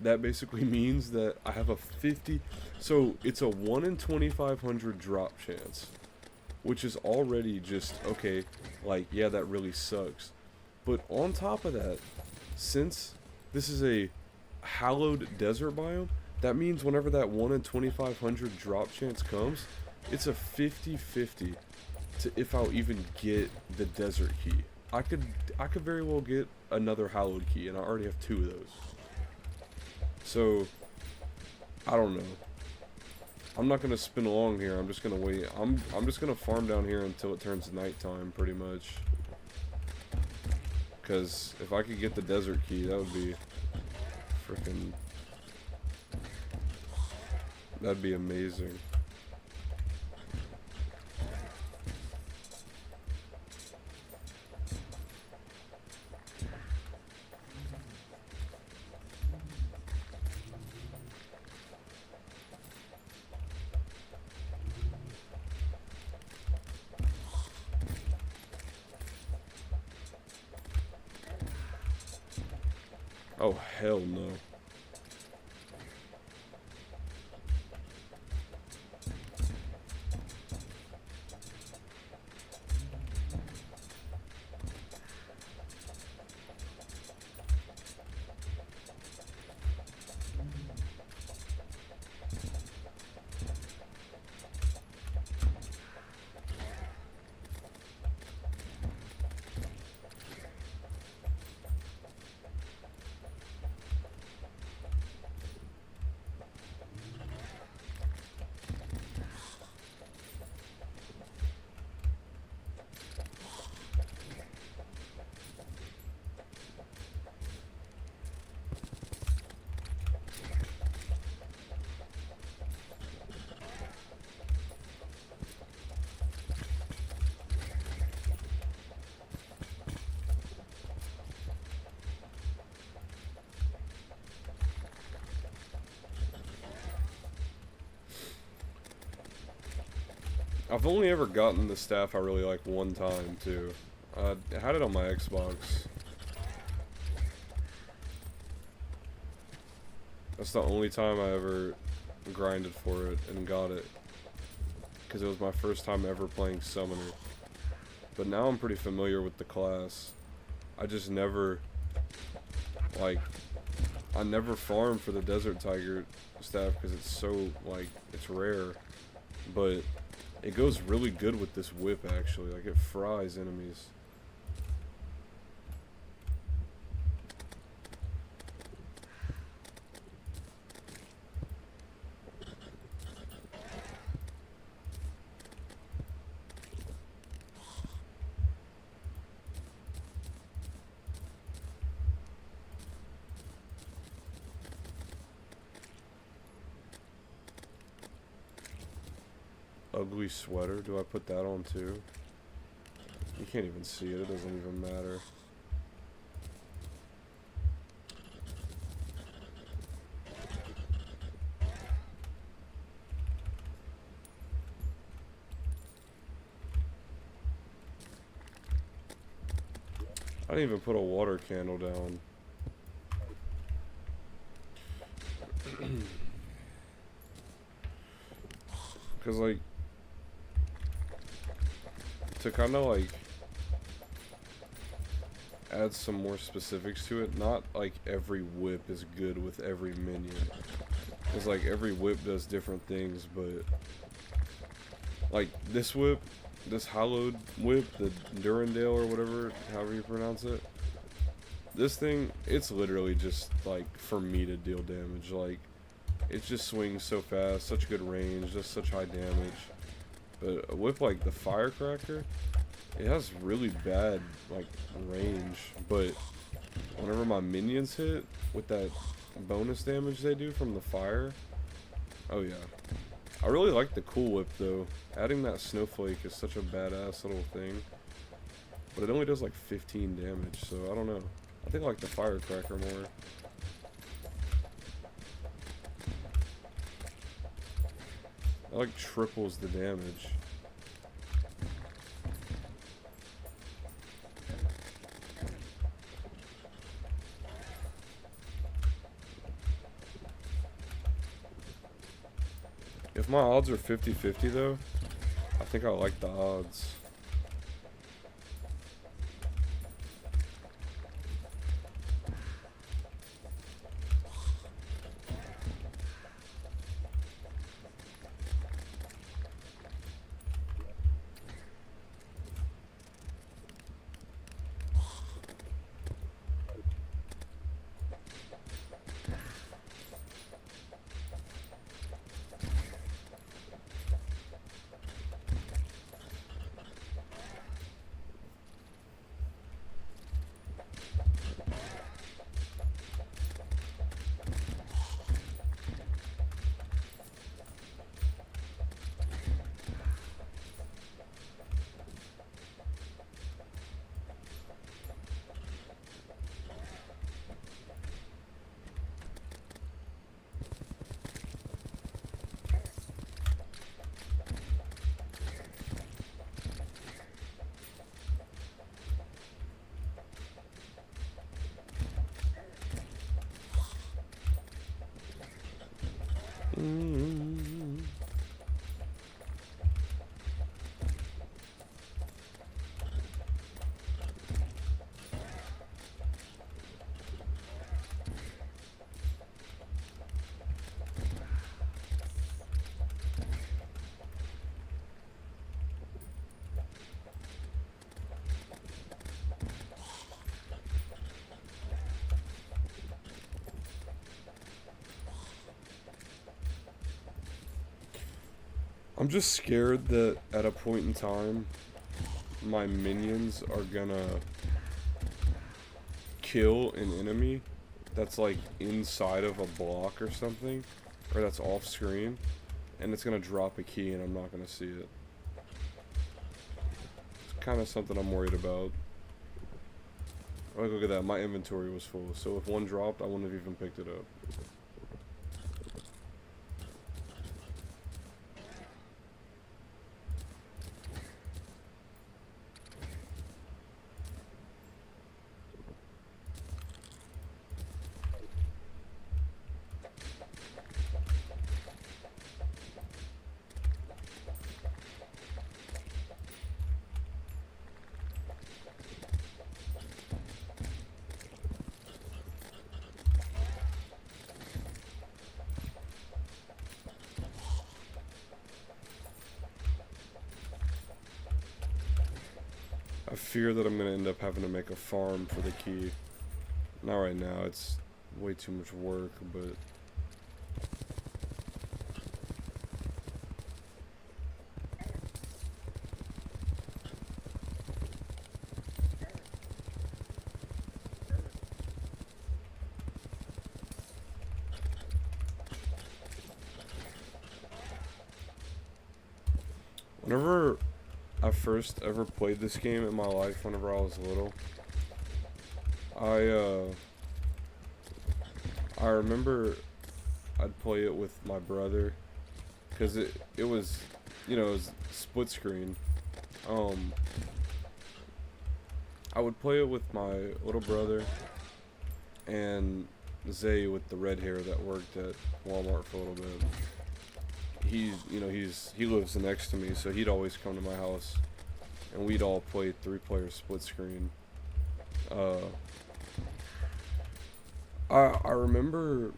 A: that basically means that I have a 50. So it's a 1 in 2,500 drop chance, which is already just, okay, like, yeah, that really sucks. But on top of that, since this is a hallowed desert biome, that means whenever that 1 in 2,500 drop chance comes, it's a 50-50 to if I'll even get the desert key. I could very well get another hallowed key, and I already have 2 of those. So, I don't know. I'm not gonna spin along here. I'm just gonna wait. I'm just gonna farm down here until it turns nighttime, pretty much. Because if I could get the desert key, that would be freaking. That'd be amazing. Oh, hell no. I've only ever gotten the staff I really like one time, too. I had it on my Xbox. That's the only time I ever grinded for it and got it. Because it was my first time ever playing Summoner. But now I'm pretty familiar with the class. I just never, like, I never farm for the desert tiger staff because it's so, like, it's rare. But it goes really good with this whip, actually. Like, it fries enemies. Ugly sweater. Do I put that on too? You can't even see it. It doesn't even matter. I didn't even put a water candle down. Because, like, to kind of, like, add some more specifics to it, not, like, every whip is good with every minion. Because, like, every whip does different things, but, like, this whip, this hallowed whip, the Durandale or whatever, however you pronounce it, this thing, it's literally just, like, for me to deal damage. Like, it just swings so fast, such good range, just such high damage. But a whip like the Firecracker, it has really bad, like, range. But whenever my minions hit with that bonus damage they do from the fire, oh yeah. I really like the Cool Whip though. Adding that Snowflake is such a badass little thing. But it only does like 15 damage, so I don't know. I think I like the Firecracker more. It like triples the damage. If my odds are 50-50 though, I think I like the odds. I'm just scared that at a point in time, my minions are gonna kill an enemy that's like inside of a block or something, or that's off screen, and it's gonna drop a key and I'm not gonna see it. It's kind of something I'm worried about. Like, look at that, my inventory was full, so if one dropped, I wouldn't have even picked it up. I fear that I'm gonna end up having to make a farm for the key. Not right now, it's way too much work, but whenever I first ever played this game in my life, whenever I was little, I I remember I'd play it with my brother, because it was, you know, it was split screen. Um, I would play it with my little brother and Zay with the red hair that worked at Walmart for a little bit. He lives next to me, so he'd always come to my house, and we'd all play 3-player split screen. Uh, I remember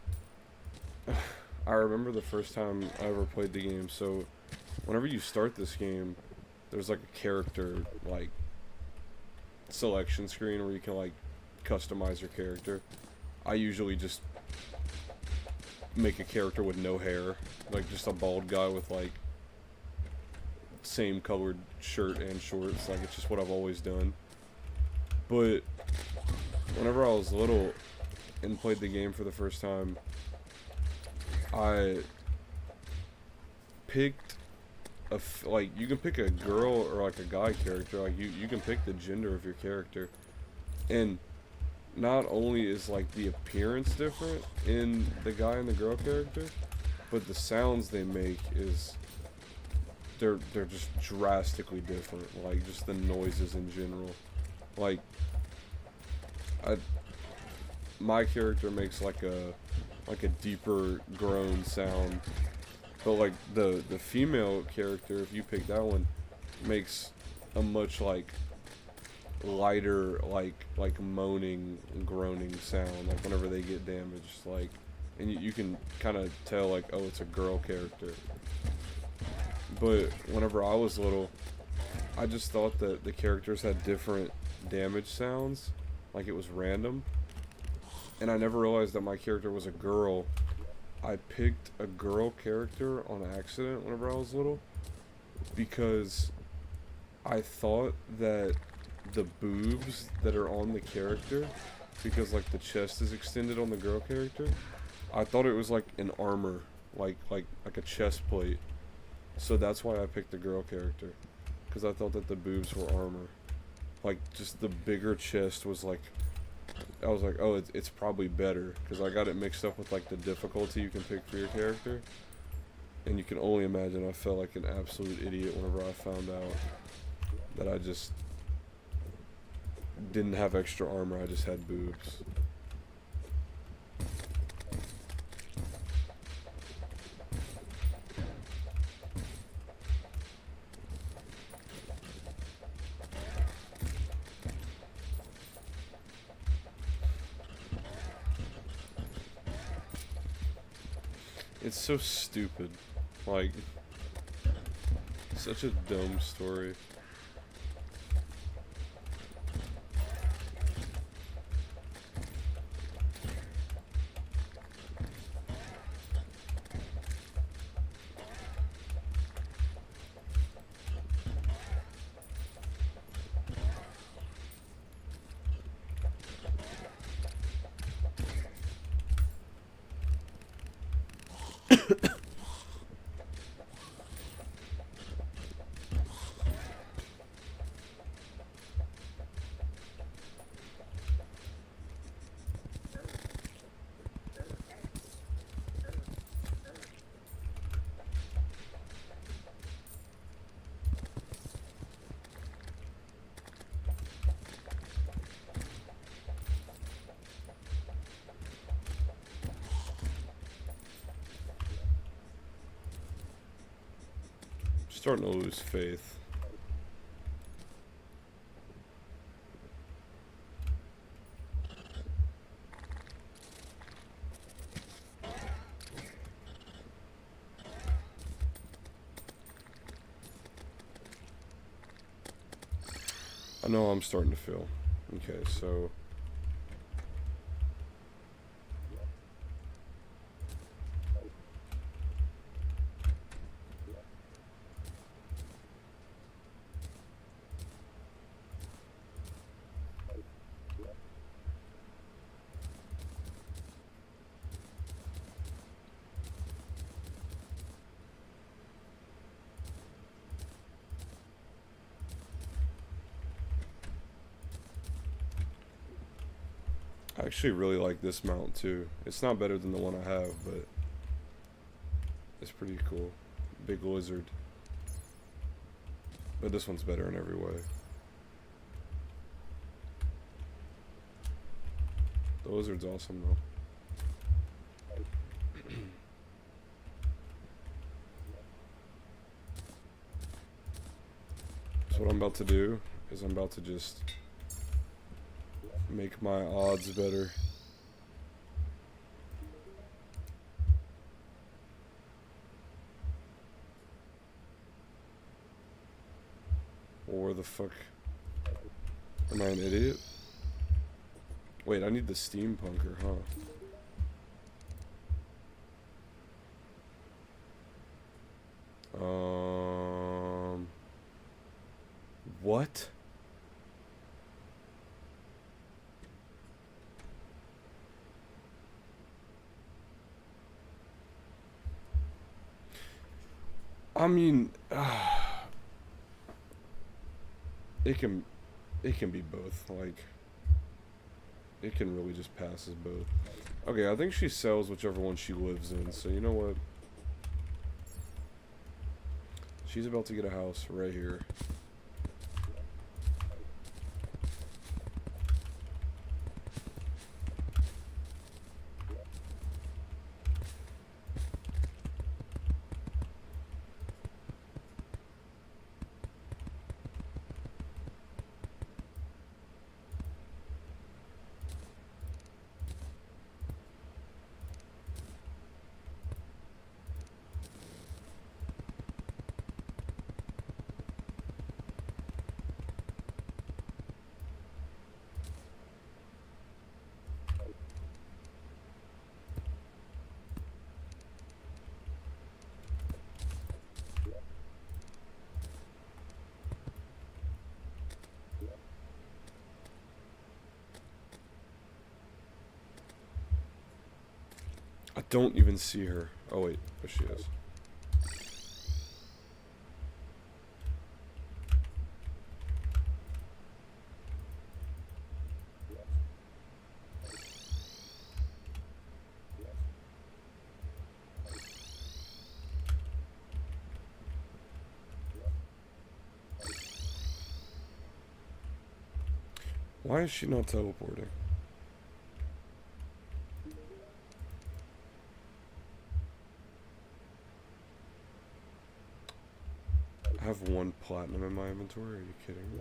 A: I remember the first time I ever played the game. So whenever you start this game, there's like a character like selection screen where you can like customize your character. I usually just make a character with no hair, like just a bald guy with like same colored shirt and shorts. Like, it's just what I've always done. But whenever I was little and played the game for the first time, I picked like, you can pick a girl or like a guy character. Like, you can pick the gender of your character, and not only is like the appearance different in the guy and the girl character, but the sounds they make is they're just drastically different. Like, just the noises in general. Like, my character makes like a deeper groan sound, but like the female character, if you pick that one, makes a much like lighter, like moaning, groaning sound, like whenever they get damaged. Like, and you can kind of tell, like, oh, it's a girl character. But whenever I was little, I just thought that the characters had different damage sounds, like it was random, and I never realized that my character was a girl. I picked a girl character on accident whenever I was little, because I thought that the boobs that are on the character, because like the chest is extended on the girl character, I thought it was like an armor, like a chest plate. So that's why I picked the girl character, because I thought that the boobs were armor. Like, just the bigger chest was like, I was like, oh, it's probably better, because I got it mixed up with like the difficulty you can pick for your character. And you can only imagine I felt like an absolute idiot whenever I found out that I just didn't have extra armor, I just had boobs. It's so stupid. Like, such a dumb story. Starting to lose faith. I I know I'm starting to feel. Okay, so... I actually really like this mount too. It's not better than the one I have, but it's pretty cool. Big lizard. But this one's better in every way. The lizard's awesome though. So what I'm about to do is I'm about to just make my odds better. Or the fuck? Am I an idiot? Wait, I need the steampunker, huh? What? I mean, it can be both. Like, it can really just pass as both. Okay, I think she sells whichever one she lives in. So you know what? She's about to get a house right here. I don't even see her. Oh wait, there she is. Why is she not teleporting? I have 1 platinum in my inventory. Are you kidding me?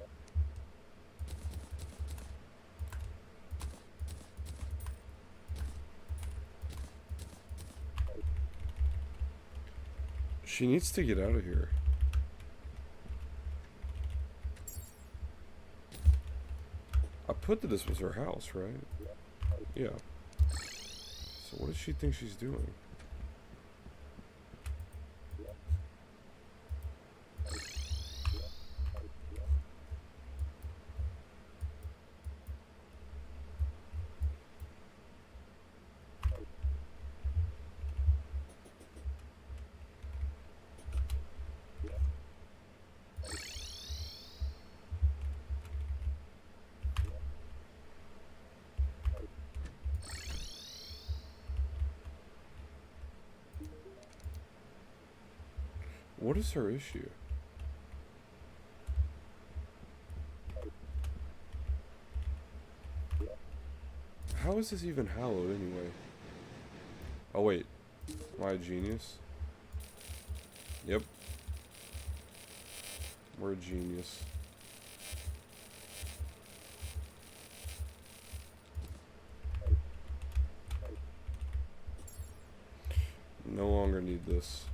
A: She needs to get out of here. I put that this was her house, right? Yeah. So what does she think she's doing? What is her issue? How is this even hallowed anyway? Oh wait, am I a genius? Yep. We're a genius. No longer need this.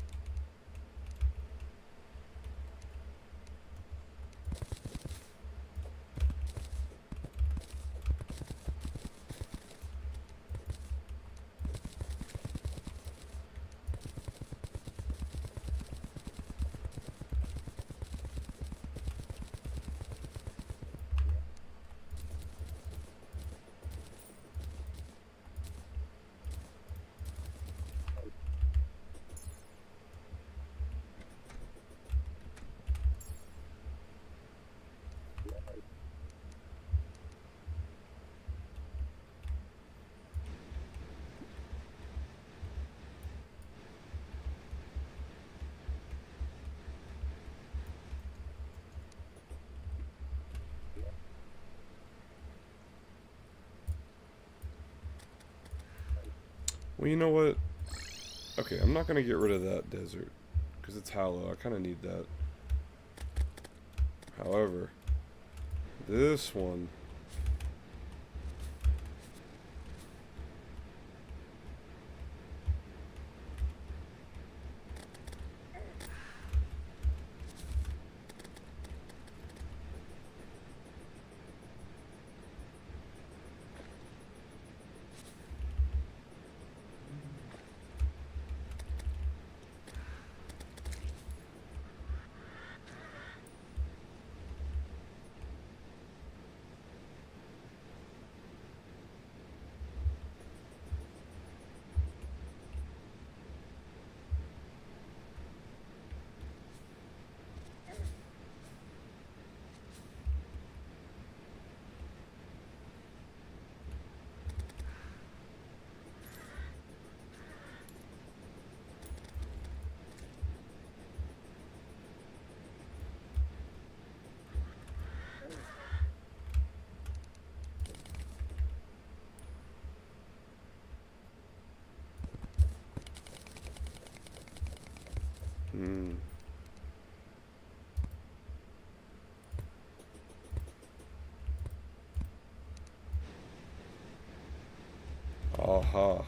A: Well, you know what? Okay, I'm not gonna get rid of that desert because it's hollow. I kind of need that. However, this one. Hmm. Aha.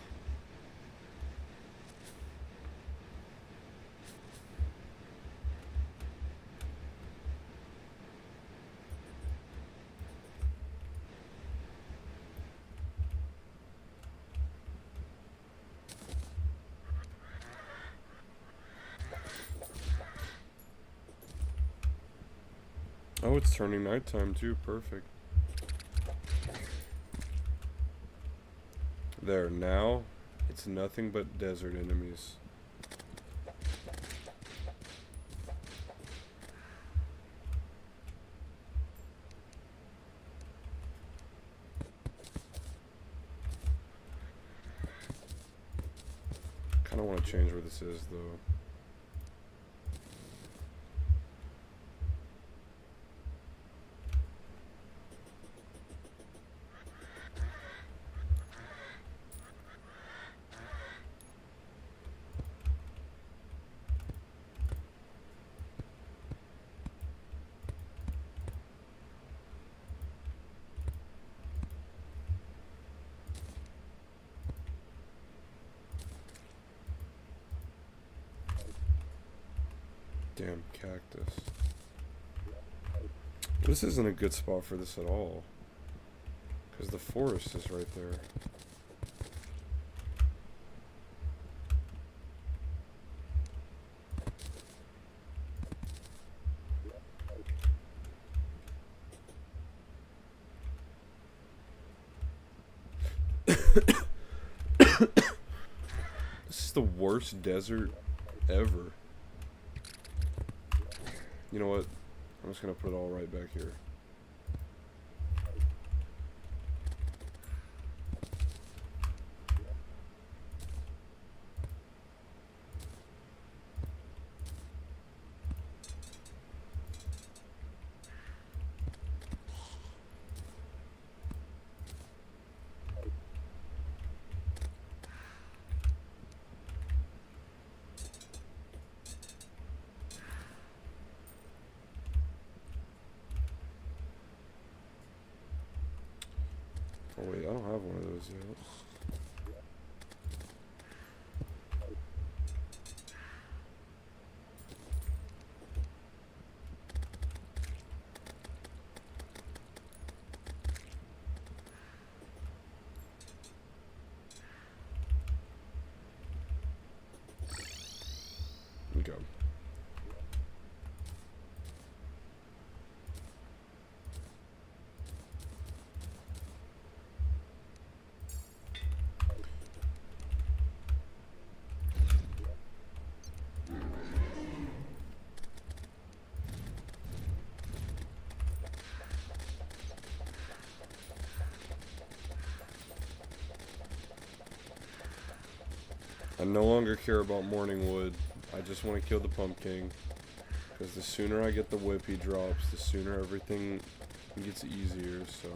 A: Oh, it's turning nighttime too. Perfect. There, now it's nothing but desert enemies. Kind of want to change where this is though. Damn cactus. This isn't a good spot for this at all. Because the forest is right there. This is the worst desert ever. You know what? I'm just gonna put it all right back here. Oh wait, I don't have one of those yet. Go. I no longer care about morning wood. I just want to kill the pumpkin. Because the sooner I get the whip he drops, the sooner everything gets easier, so.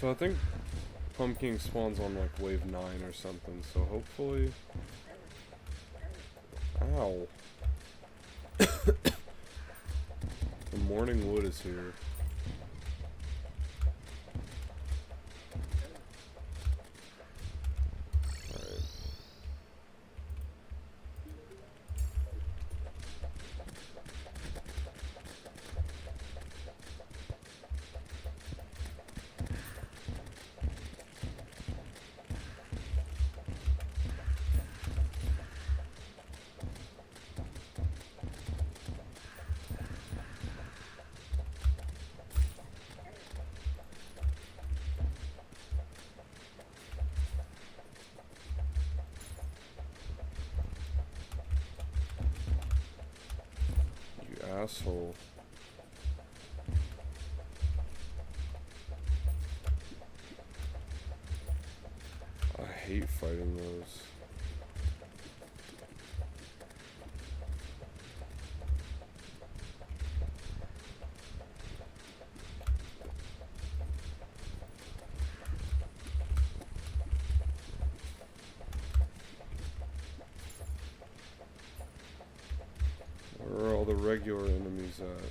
A: So I think pumpkin spawns on like wave 9 or something, so hopefully... Ow. The morning wood is here. Alright. Asshole. I hate fighting those. Where are all the regular enemies at?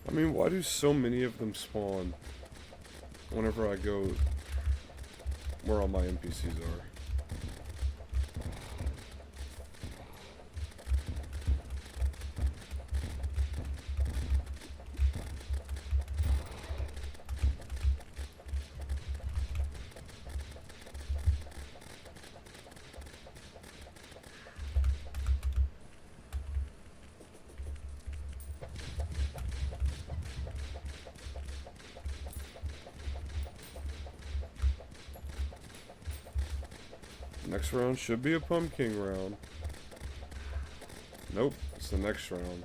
A: I mean, why do so many of them spawn whenever I go where all my NPCs are? Next round should be a pumpkin round. Nope, it's the next round.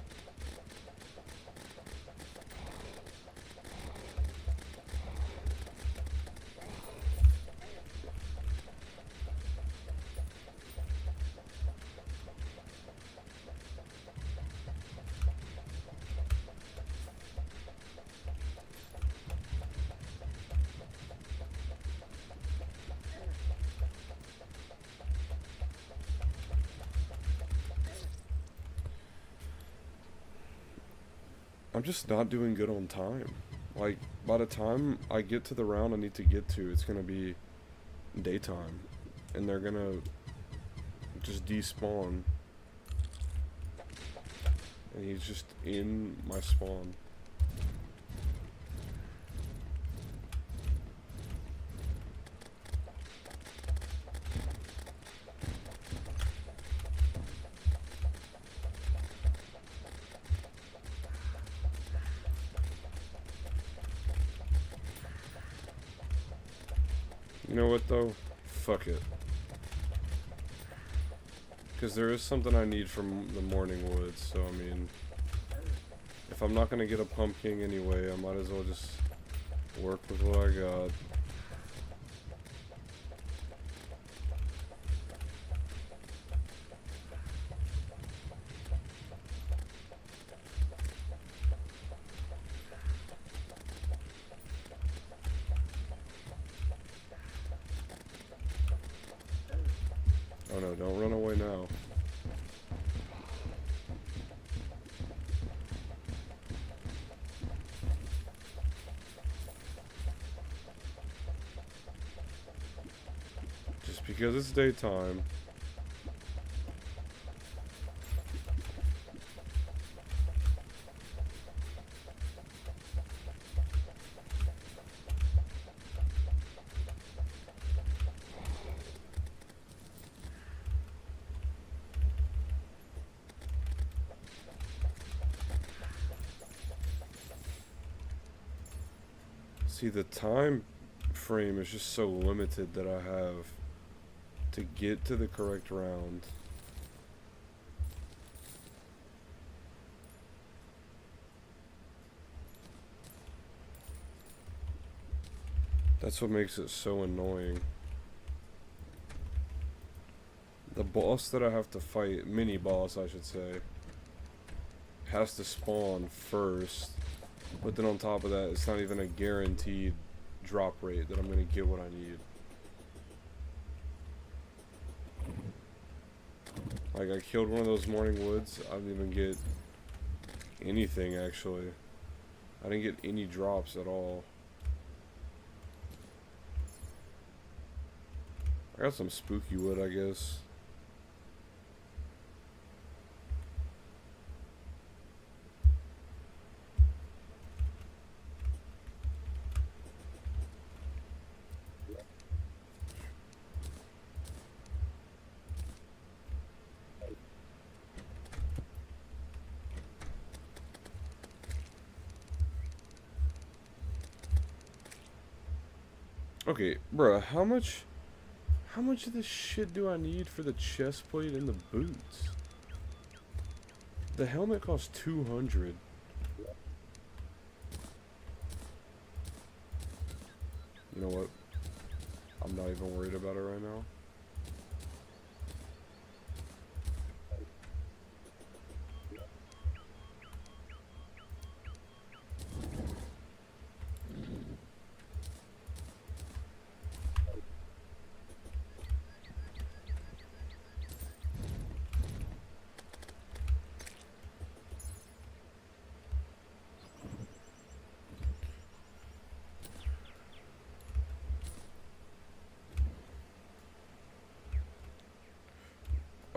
A: I'm just not doing good on time. Like, by the time I get to the round I need to get to, it's gonna be daytime. And they're gonna just despawn. And he's just in my spawn. You know what though? Fuck it. Because there is something I need from the morning woods, so I mean, if I'm not gonna get a pumpkin anyway, I might as well just work with what I got. Oh no, don't run away now. Just because it's daytime. See, the time frame is just so limited that I have to get to the correct round. That's what makes it so annoying. The boss that I have to fight, mini boss I should say, has to spawn first. But then on top of that, it's not even a guaranteed drop rate that I'm going to get what I need. Like, I killed one of those morning woods. I didn't even get anything, actually. I didn't get any drops at all. I got some spooky wood, I guess. Okay, bruh, how much of this shit do I need for the chest plate and the boots? The helmet costs 200. You know what? I'm not even worried about it right now.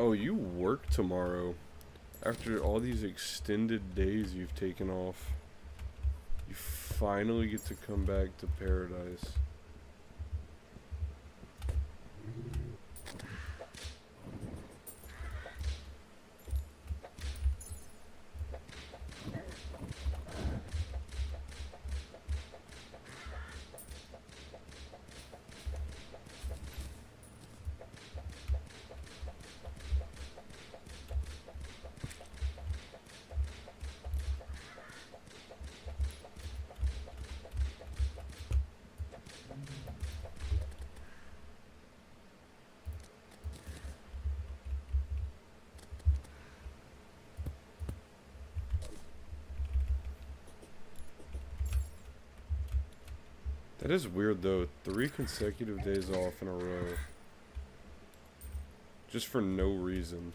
A: Oh, you work tomorrow. After all these extended days you've taken off, you finally get to come back to paradise. That is weird though, 3 consecutive days off in a row. Just for no reason.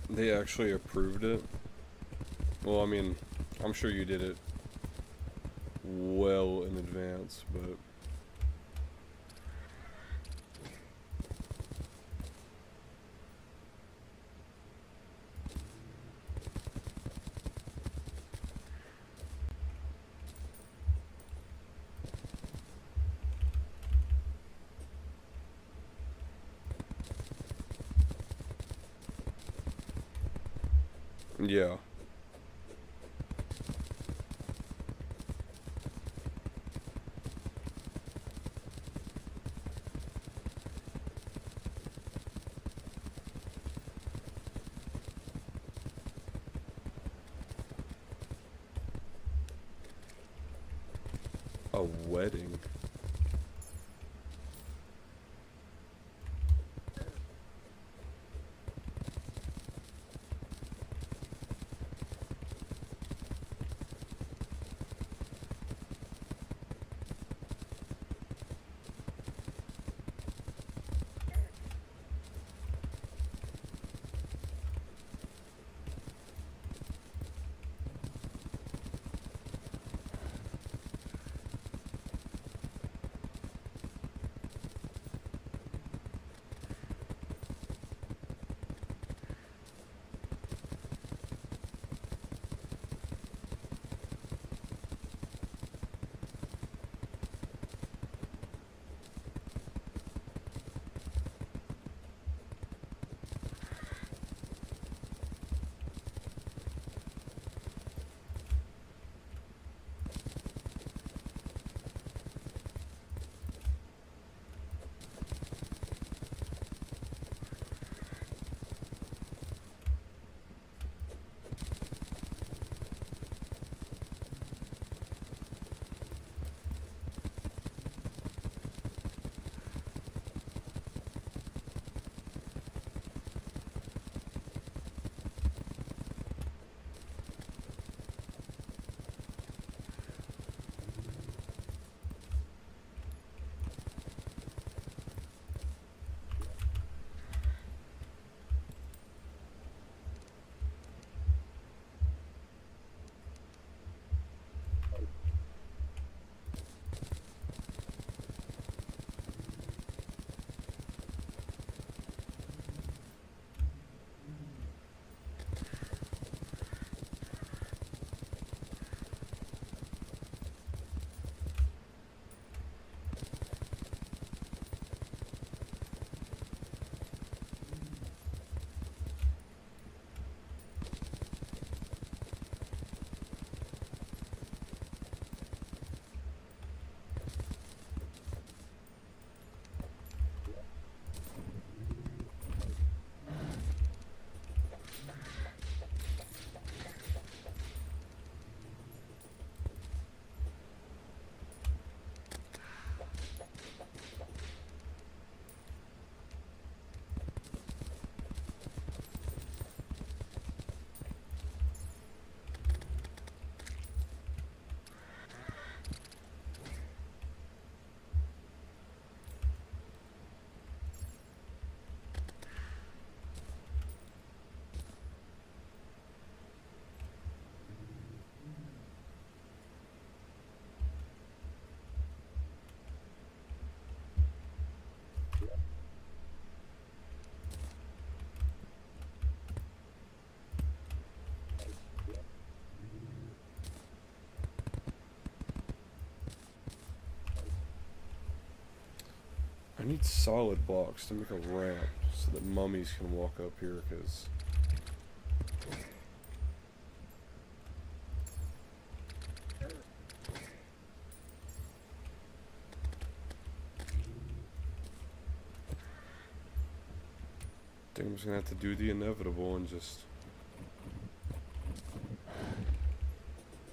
A: They actually approved it. Well, I mean, I'm sure you did it well in advance, but Yeah. A wedding. I need solid blocks to make a ramp so that mummies can walk up here, because I think I'm just gonna have to do the inevitable and just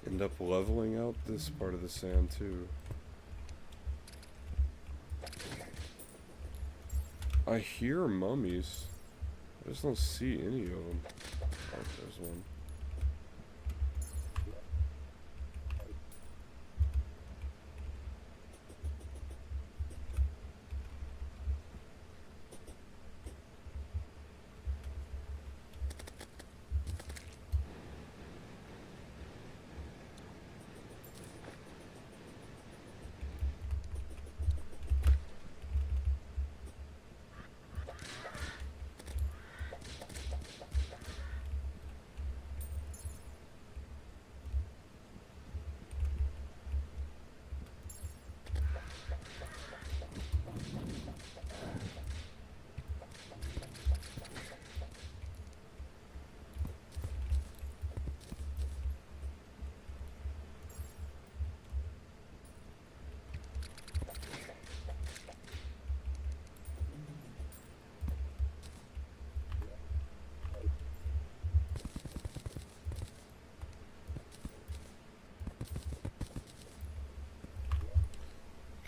A: end up leveling out this part of the sand too. I hear mummies. I just don't see any of them. Oh, there's one.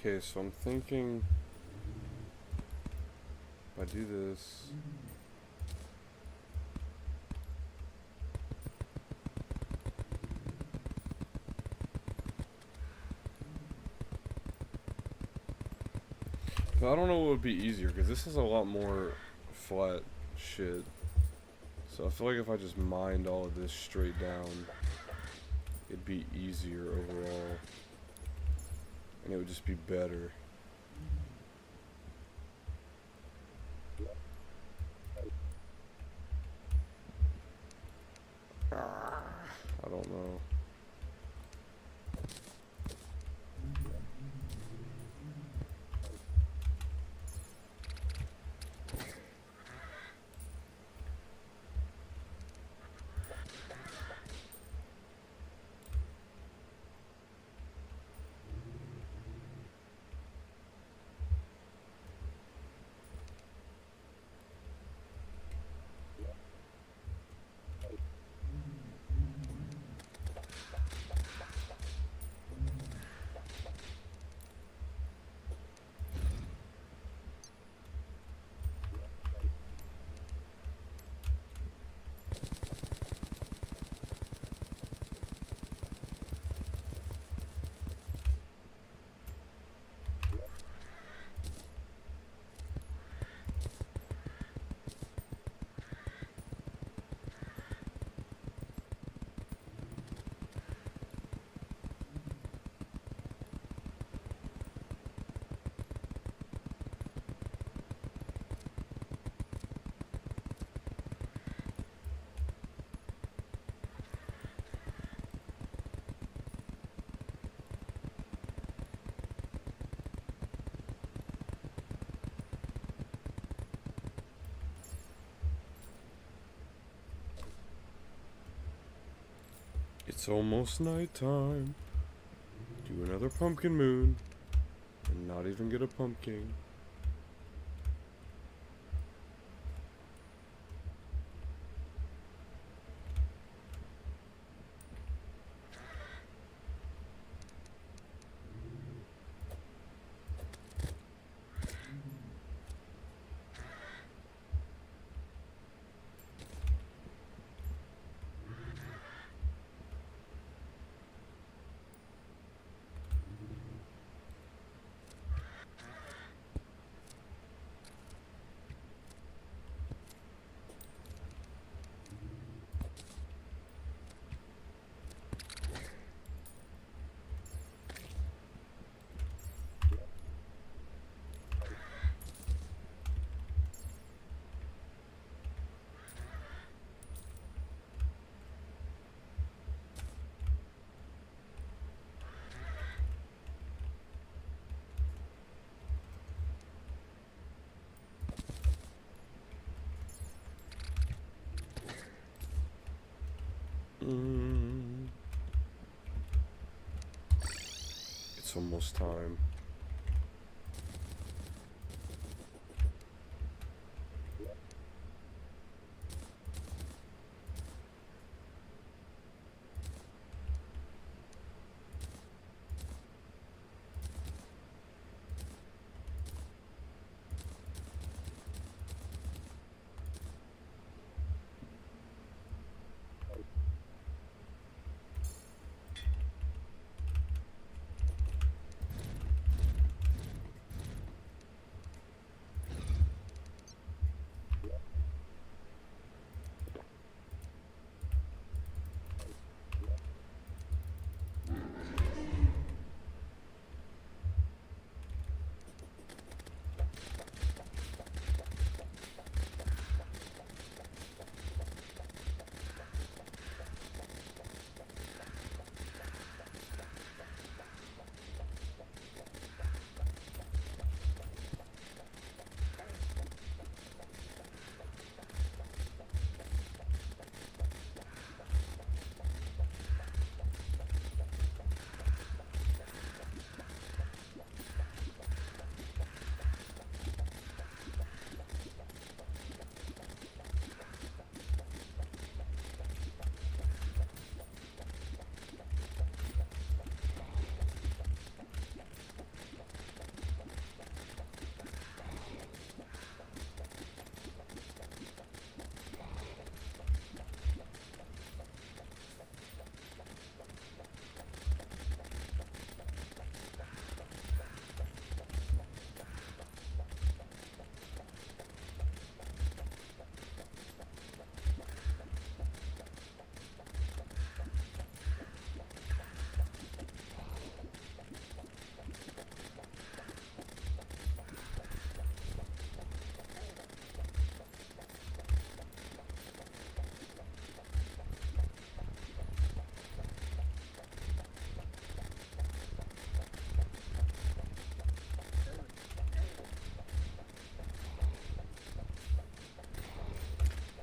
A: Okay, so I'm thinking if I do this. But I don't know what would be easier, because this is a lot more flat shit. So I feel like if I just mined all of this straight down, it'd be easier overall. And it would just be better. I don't know. It's almost nighttime. Do another pumpkin moon. And not even get a pumpkin. It's almost time.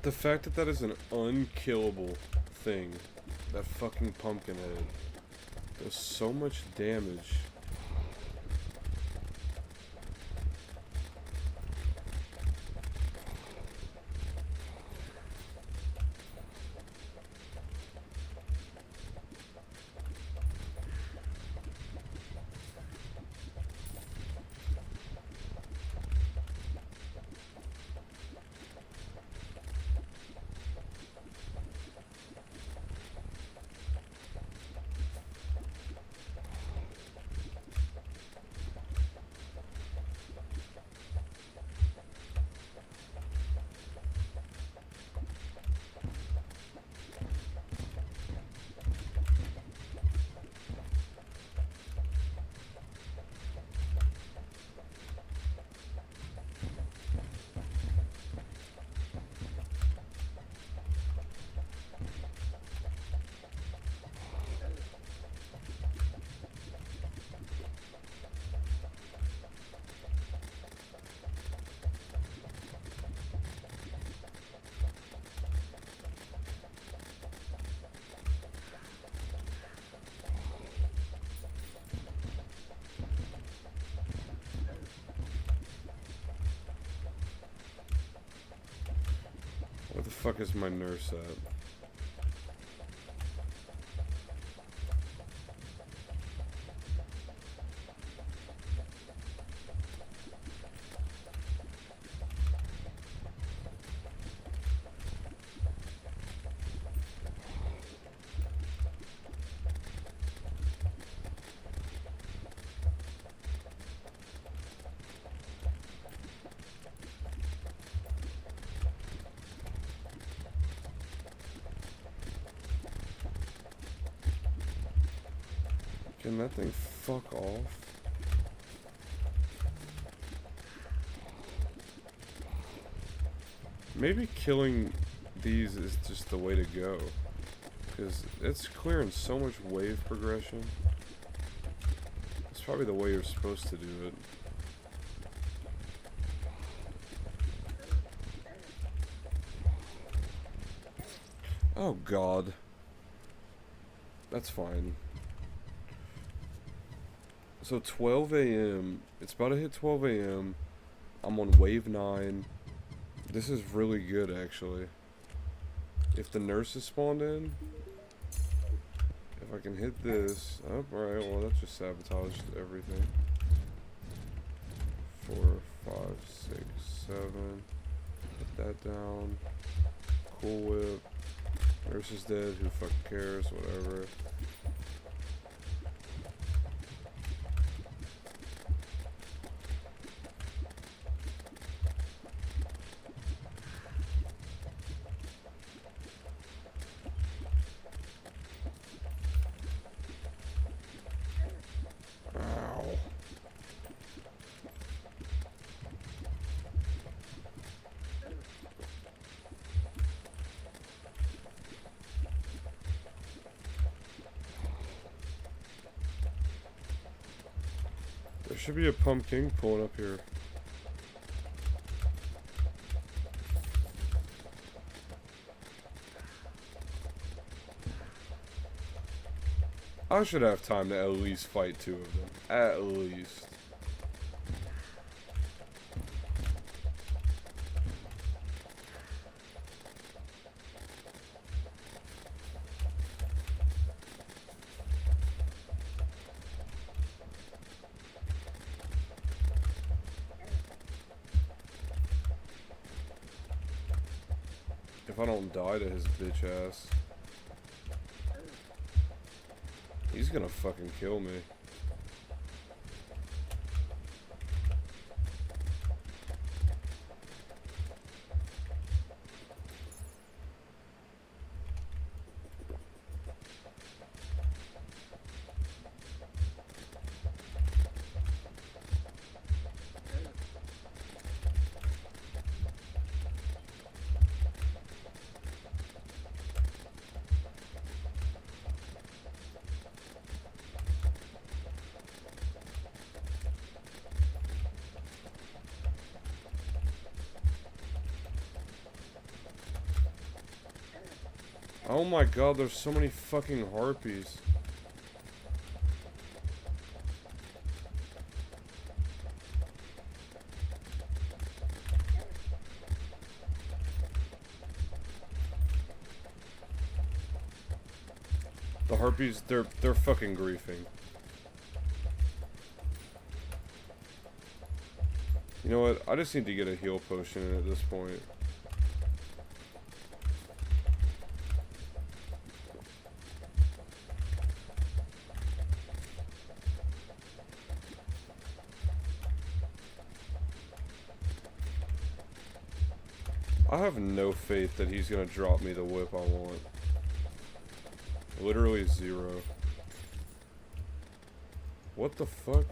A: The fact that that is an unkillable thing, that fucking pumpkin head, does so much damage. Where the fuck is my nurse at? Can that thing fuck off? Maybe killing these is just the way to go. Because it's clearing so much wave progression. It's probably the way you're supposed to do it. Oh god. That's fine. So 12 a.m. It's about to hit 12 a.m. I'm on wave 9. This is really good, actually. If the nurse is spawned in, if I can hit this. Oh, alright, well, that just sabotaged everything. 4, 5, 6, 7. Put that down. Cool whip. Nurse is dead. Who fucking cares? Whatever. There should be a pumpkin pulling up here. I should have time to at least fight 2 of them. At least. If I don't die to his bitch ass, he's gonna fucking kill me. Oh my god, there's so many fucking harpies. The harpies, they're fucking griefing. You know what? I just need to get a heal potion in at this point. I have no faith that he's gonna drop me the whip I want. Literally zero. What the fuck?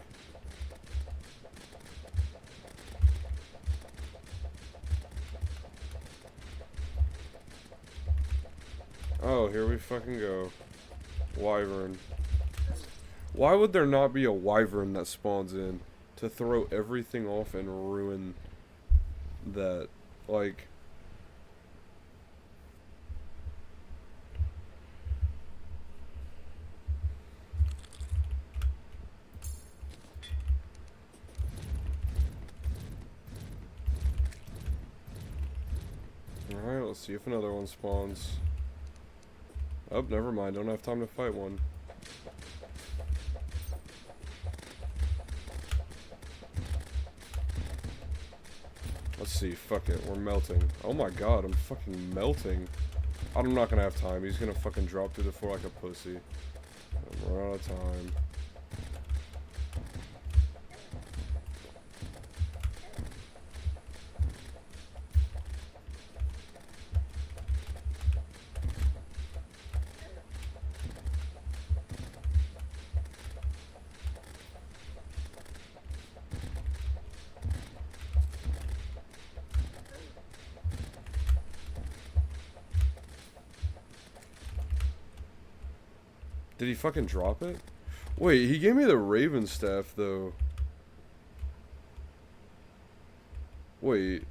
A: Oh, here we fucking go. Wyvern. Why would there not be a wyvern that spawns in to throw everything off and ruin that? Like... Alright, let's see if another one spawns. Oh, never mind. Don't have time to fight one. Let's see. Fuck it. We're melting. Oh my god, I'm fucking melting. I'm not gonna have time. He's gonna fucking drop through the floor like a pussy. We're out of time. Did he fucking drop it? Wait, he gave me the Raven staff though. Wait.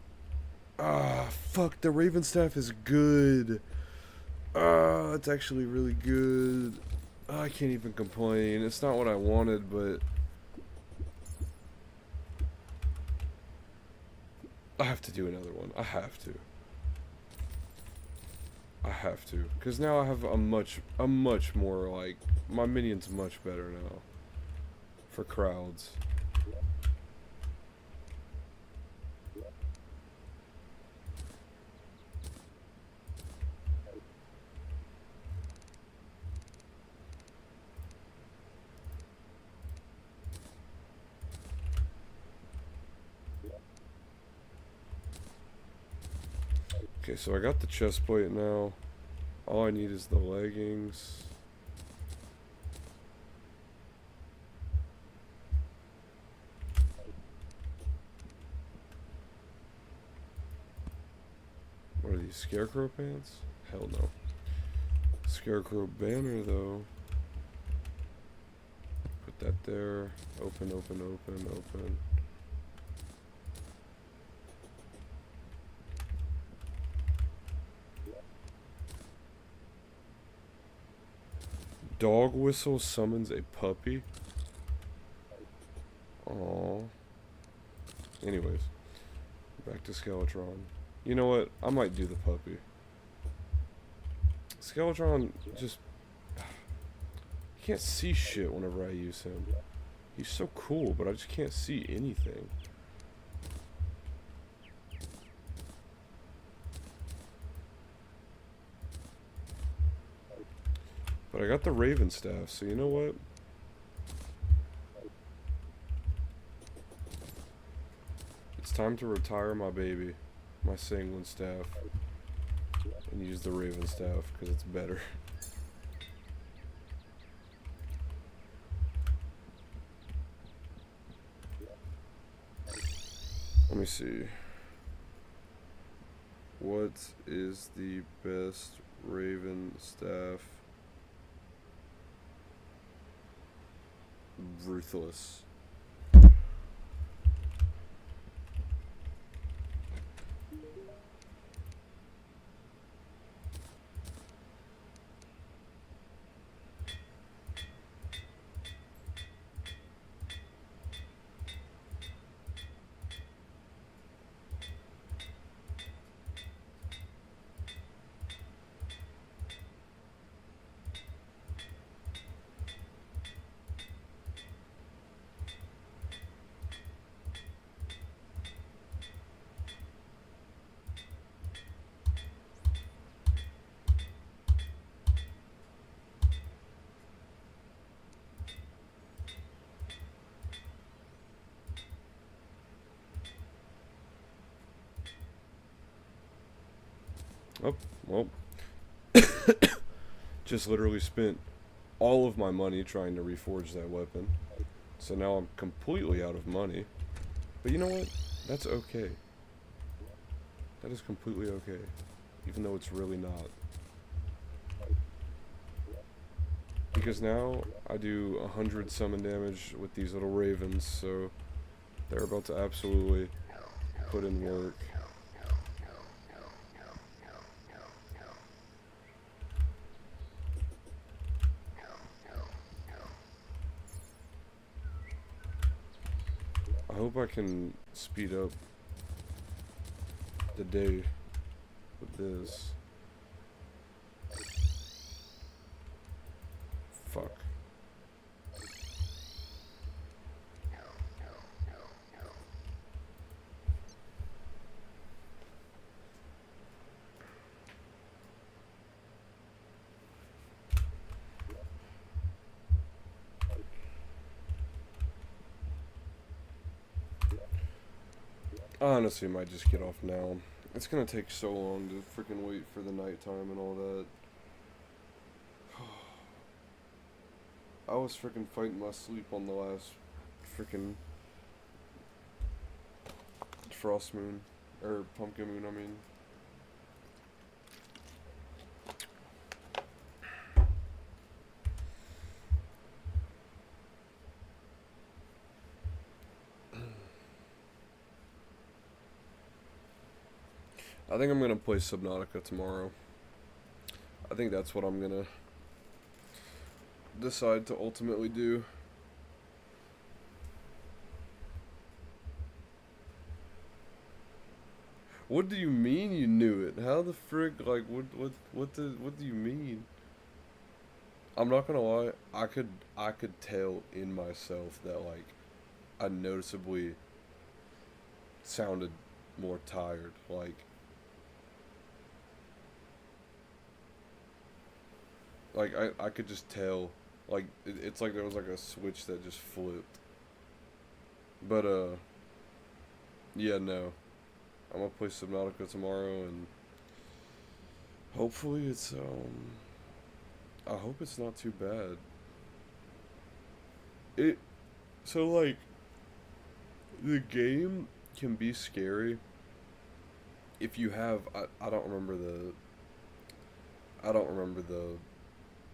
A: Ah, fuck, the Raven staff is good. Ah, it's actually really good. I can't even complain. It's not what I wanted, but I have to do another one. I have to. I have to, because now I have a much more, like, my minion's much better now for crowds. Okay, so I got the chest plate now. All I need is the leggings. What are these, scarecrow pants? Hell no. Scarecrow banner though. Put that there. Open, open, open, open. Dog whistle summons a puppy. Aww. Anyways, back to Skeletron. You know what? I might do the puppy. Skeletron just... You can't see shit whenever I use him. He's so cool, but I just can't see anything. But I got the Raven staff, so you know what? It's time to retire my baby, my Sanguine staff, and use the Raven staff, because it's better. Let me see. What is the best Raven staff? Ruthless. Oh, well, just literally spent all of my money trying to reforge that weapon. So now I'm completely out of money. But you know what? That's okay. That is completely okay. Even though it's really not. Because now I do 100 summon damage with these little ravens, so they're about to absolutely put in work. I hope I can speed up the day with this. Fuck. I honestly might just get off now. It's gonna take so long to freaking wait for the nighttime and all that. I was freaking fighting my sleep on the last freaking frost moon. Or pumpkin moon, I mean. I think I'm gonna play Subnautica tomorrow. I think that's what I'm gonna decide to ultimately do. What do you mean you knew it? How the frick, like, what do you mean? I'm not gonna lie, I could tell in myself that, like, I noticeably sounded more tired, I could just tell, like, it's like there was, like, a switch that just flipped. But, yeah, no. I'm gonna play Subnautica tomorrow, and hopefully it's, I hope it's not too bad. It, so, like, the game can be scary if you have, I don't remember I don't remember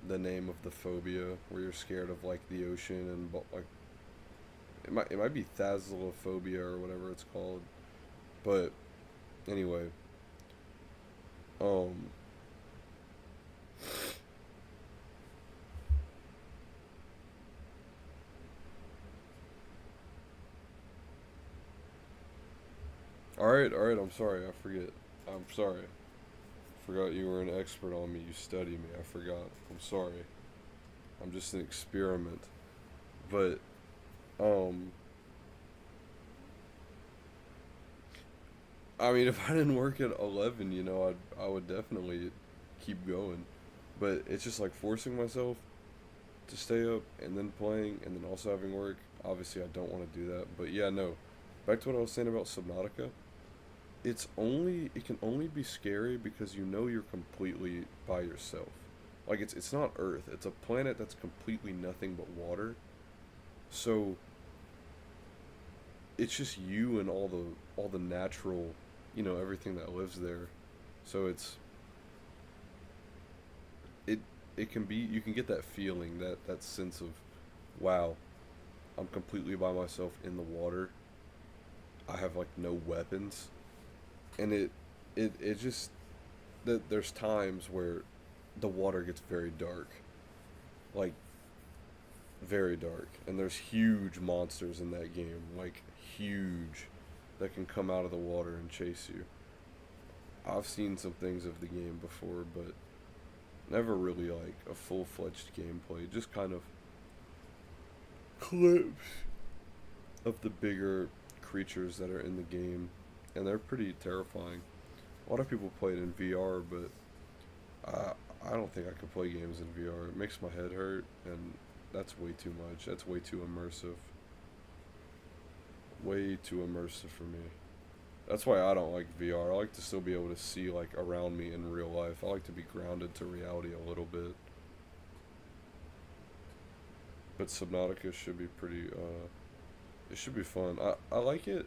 A: the name of the phobia where you're scared of, like, the ocean and, like, it might be thasalophobia or whatever it's called. But anyway, um all right, I'm sorry. I forget. I'm sorry. Forgot you were an expert on me. You study me. I forgot. I'm sorry. I'm just an experiment. But um I mean, if I didn't work at 11, I would definitely keep going. But it's just like forcing myself to stay up and then playing and then also having work. Obviously, I don't want to do that. But yeah, no. Back to what I was saying about Subnautica. It can only be scary because you know you're completely by yourself. Like, it's not Earth. It's a planet that's completely nothing but water. So it's just you and all the natural, everything that lives there. So it it can be, you can get that feeling, that sense of, wow, I'm completely by myself in the water. I have, like, no weapons, and it just, that there's times where the water gets very dark, like, very dark, and there's huge monsters in that game, like, huge, that can come out of the water and chase you. I've seen some things of the game before, but never really like a full-fledged gameplay, just kind of clips of the bigger creatures that are in the game, and they're pretty terrifying. A lot of people play it in VR, but I don't think I could play games in VR. It makes my head hurt, and that's way too much. That's way too immersive. Way too immersive for me. That's why I don't like VR. I like to still be able to see like around me in real life. I like to be grounded to reality a little bit. But Subnautica should be pretty. It should be fun. I like it.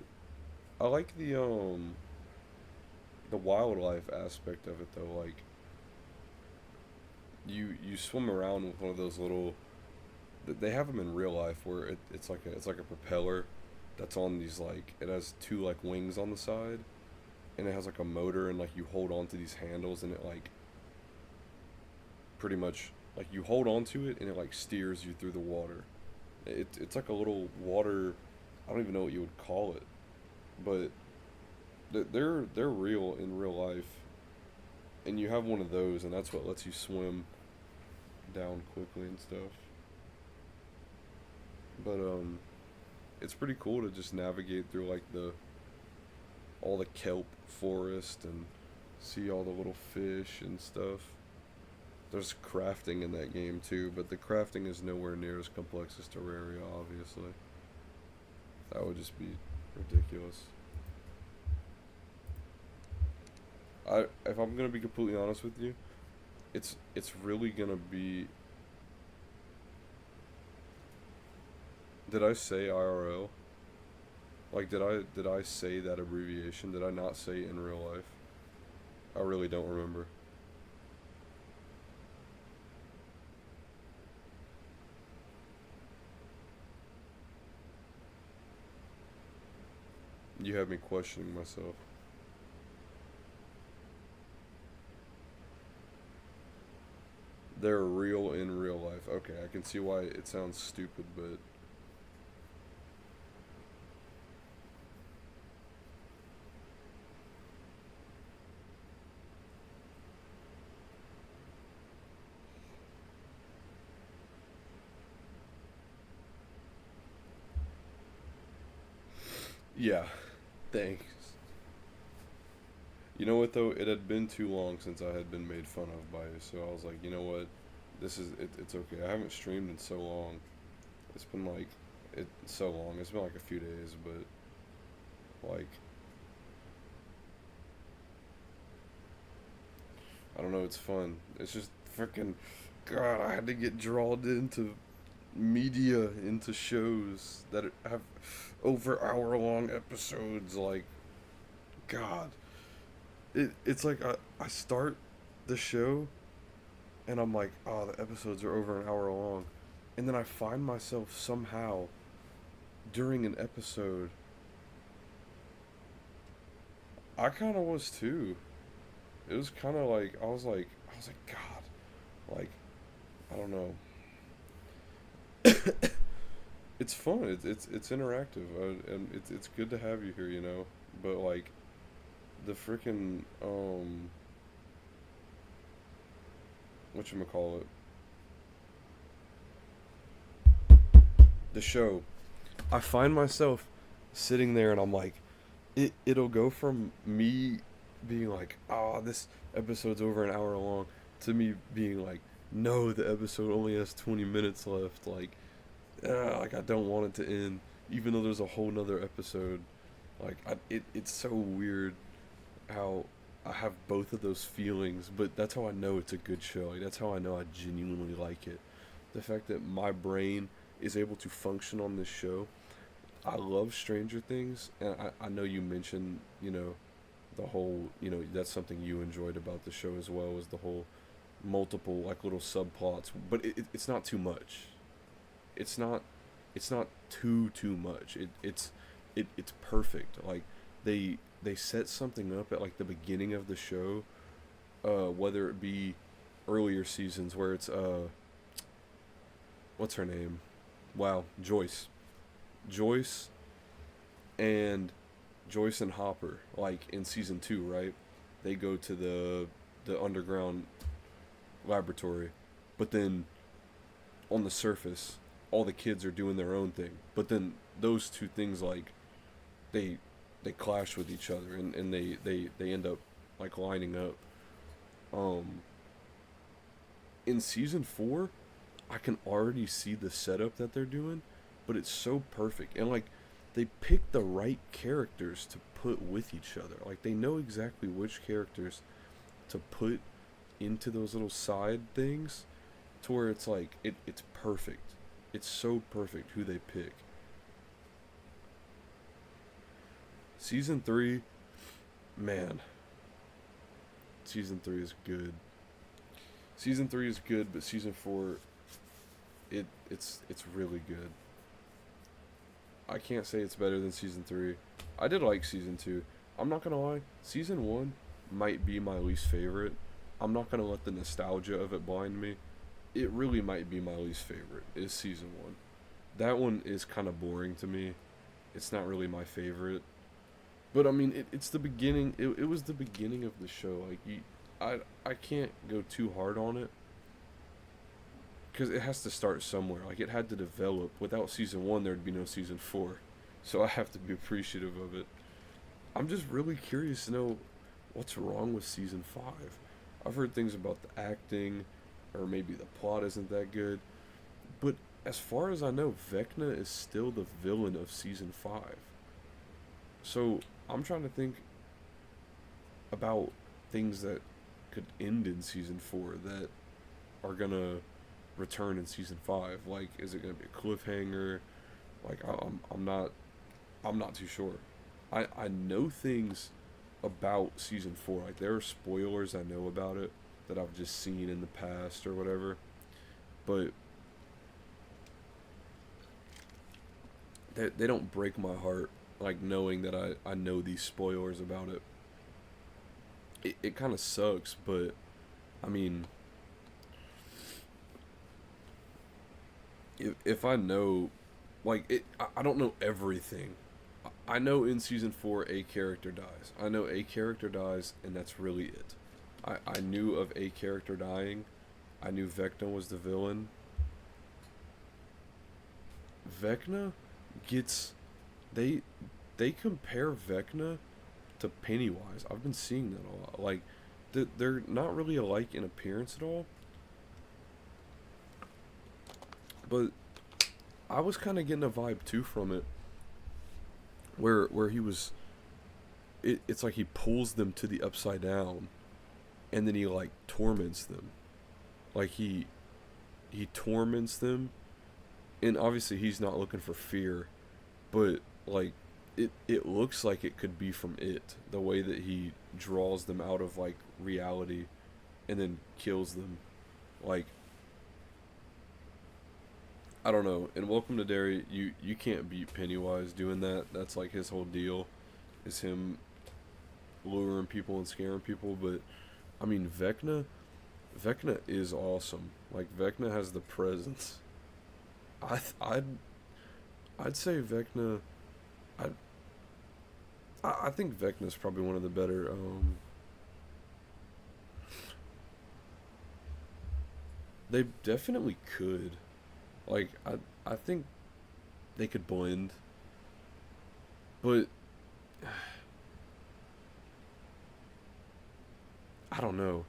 A: I like the wildlife aspect of it though. Like you swim around with one of those little. They have them in real life where it's like a propeller that's on these like it has two like wings on the side and it has like a motor and like you hold on to these handles and it like pretty much like you hold on to it and it like steers you through the water. It's like a little water. I don't even know what you would call it, but they're real in real life, and you have one of those, and that's what lets you swim down quickly and stuff. But it's pretty cool to just navigate through like the all the kelp forest and see all the little fish and stuff. There's crafting in that game too, but the crafting is nowhere near as complex as Terraria, obviously. That would just be ridiculous. If I'm gonna be completely honest with you, it's really gonna be. Did I say IRL? Like, did I say that abbreviation? Did I not say in real life? I really don't remember. You have me questioning myself. They're real in real life. Okay, I can see why it sounds stupid, but yeah, thanks. You know what though? It had been too long since I had been made fun of by you, so I was like, you know what? It's okay. I haven't streamed in so long. It's been like so long. It's been like a few days, but like I don't know. It's fun. It's just freaking God. I had to get drawn into media, into shows that have over hour-long episodes. Like God, it's like I start the show and I'm like, oh, the episodes are over an hour long, and then I find myself somehow during an episode. I kind of was too. It was kind of like I was like God, like I don't know. It's fun. It's interactive, and it's good to have you here, you know. But like the freaking what you call it, the show. I find myself sitting there, and I'm like, it'll go from me being like, oh, this episode's over an hour long, to me being like, no, the episode only has 20 minutes left. Like I don't want it to end, even though there's a whole nother episode. Like it's so weird how I have both of those feelings, but that's how I know it's a good show. Like that's how I know I genuinely like it. The fact that my brain is able to function on this show. I love Stranger Things, and I know you mentioned, the whole, that's something you enjoyed about the show as well, as the whole multiple like little subplots, but it's not too much. It's not it's not too much. It's perfect. Like they set something up at like the beginning of the show, whether it be earlier seasons where it's what's her name? Wow, Joyce and Joyce and Hopper, like in season 2, right? They go to the underground laboratory, but then on the surface, all the kids are doing their own thing. But then those two things like they they clash with each other, and they end up like lining up. Um, in season 4, I can already see the setup that they're doing, but it's so perfect. And like they pick the right characters to put with each other. Like they know exactly which characters to put into those little side things to where it's like it's perfect. It's so perfect who they pick. Season 3, man. Season 3 is good. Season 3 is good, but season 4 it's really good. I can't say it's better than season 3. I did like season 2. I'm not going to lie. Season 1 might be my least favorite. I'm not going to let the nostalgia of it blind me. It really might be my least favorite is season 1. That one is kind of boring to me. It's not really my favorite. But I mean, it's the beginning. It was the beginning of the show. Like I can't go too hard on it because it has to start somewhere. Like it had to develop. Without season 1, there'd be no season 4. So I have to be appreciative of it. I'm just really curious to know what's wrong with season 5. I've heard things about the acting, or maybe the plot isn't that good. But as far as I know, Vecna is still the villain of season 5. So I'm trying to think about things that could end in season 4 that are gonna return in season 5. Like, is it gonna be a cliffhanger? Like, I'm not too sure. I know things about season 4. Like, there are spoilers I know about it that I've just seen in the past or whatever. But they don't break my heart, like, knowing that I know these spoilers about it. It kind of sucks, but, I mean, if I know, like, I don't know everything. I know in season 4 a character dies. I know a character dies, and that's really it. I knew of a character dying. I knew Vecna was the villain. Vecna gets... They compare Vecna to Pennywise. I've been seeing that a lot. Like, they're not really alike in appearance at all. But I was kind of getting a vibe, too, from it. Where he was... It's like he pulls them to the upside down. And then he, like, torments them. Like, he torments them. And obviously he's not looking for fear. But, like, it looks like it could be from it. The way that he draws them out of, like, reality. And then kills them. Like, I don't know. In Welcome to Derry, you can't beat Pennywise doing that. That's, like, his whole deal. Is him luring people and scaring people. But, I mean, Vecna is awesome. Like, Vecna has the presence. I'd say Vecna. I think Vecna's probably one of the better. They definitely could. Like, I think they could blend. But I don't know.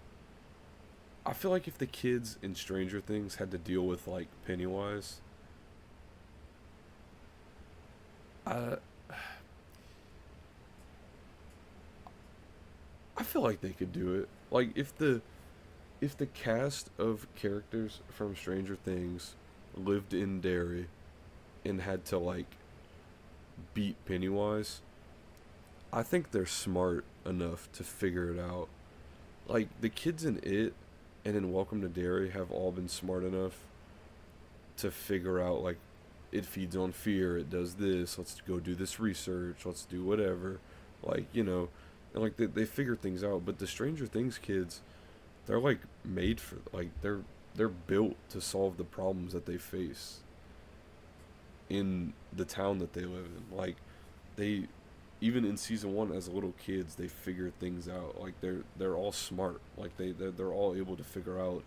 A: I feel like if the kids in Stranger Things had to deal with, like, Pennywise, I I feel like they could do it. Like, if the cast of characters from Stranger Things lived in Derry and had to, like, beat Pennywise, I think they're smart enough to figure it out. Like, the kids in It and in Welcome to Derry have all been smart enough to figure out, like, it feeds on fear, it does this, let's go do this research, let's do whatever. Like, you know, and, like, they figure things out. But the Stranger Things kids, they're, like, made for, like, they're built to solve the problems that they face in the town that they live in. Like, they, even in season 1 as little kids, they figure things out. Like, they're all smart. Like, they're all able to figure out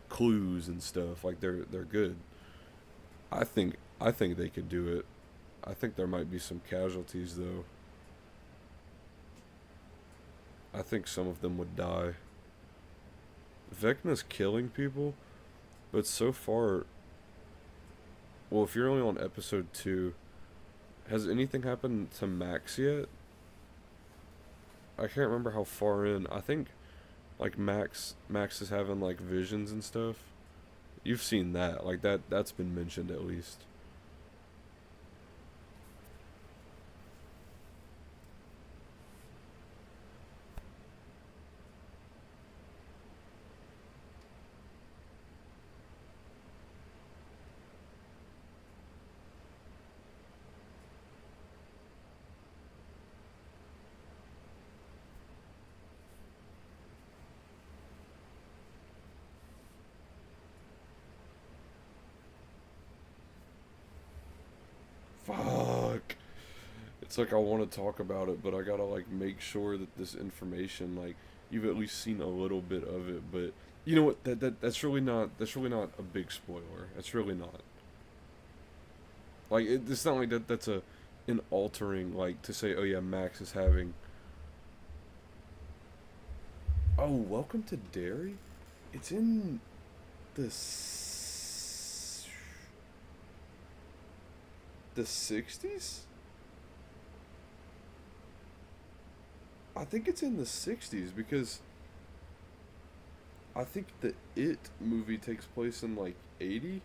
A: clues and stuff. Like, they're good. I think they could do it. I think there might be some casualties, though. I think some of them would die. Vecna's killing people, but so far, well, if you're only on episode 2, Has anything happened to Max yet? I can't remember how far in. I think like Max is having like visions and stuff. You've seen that. Like that's been mentioned at least. Fuck. It's like I want to talk about it, but I gotta like make sure that this information, like you've at least seen a little bit of it. But you know what? That's really not a big spoiler. That's really not. Like it's not like that. That's a an altering like to say, oh yeah, Max is having. Oh, welcome to Derry. It's in the the 60s. I think it's in the 60s because I think the It movie takes place in like 80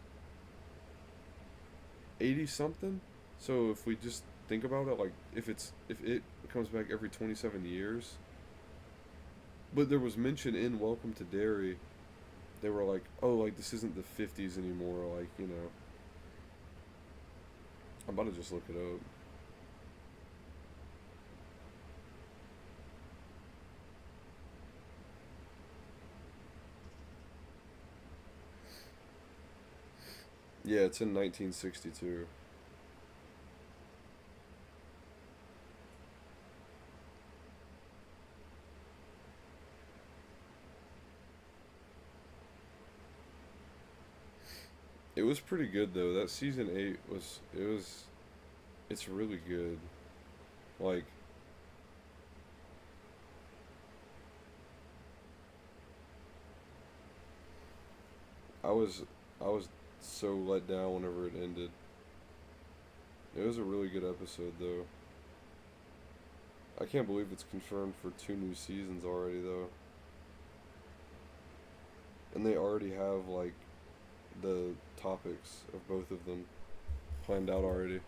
A: something. So if we just think about it, like if it comes back every 27 years, but there was mention in Welcome to Derry, they were like, oh, like this isn't the 50s anymore. Like I'm about to just look it up. Yeah, it's in 1962. It was pretty good though. That season 8 was it's really good. Like I was I was so let down whenever it ended. It was a really good episode though. I can't believe it's confirmed for two new seasons already though. And they already have like the topics of both of them planned out already.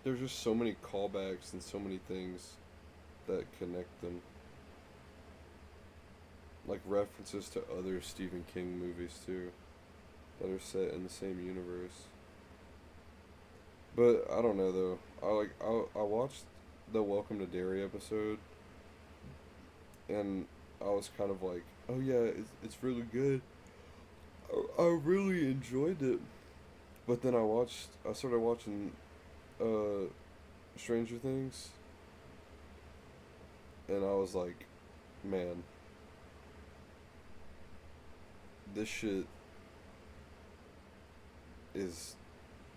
A: There's just so many callbacks and so many things that connect them. Like references to other Stephen King movies too that are set in the same universe. But I don't know though. I watched the Welcome to Derry episode and I was kind of like, oh yeah, it's really good. I really enjoyed it. But then I started watching uh Stranger Things and I was like, man, this shit is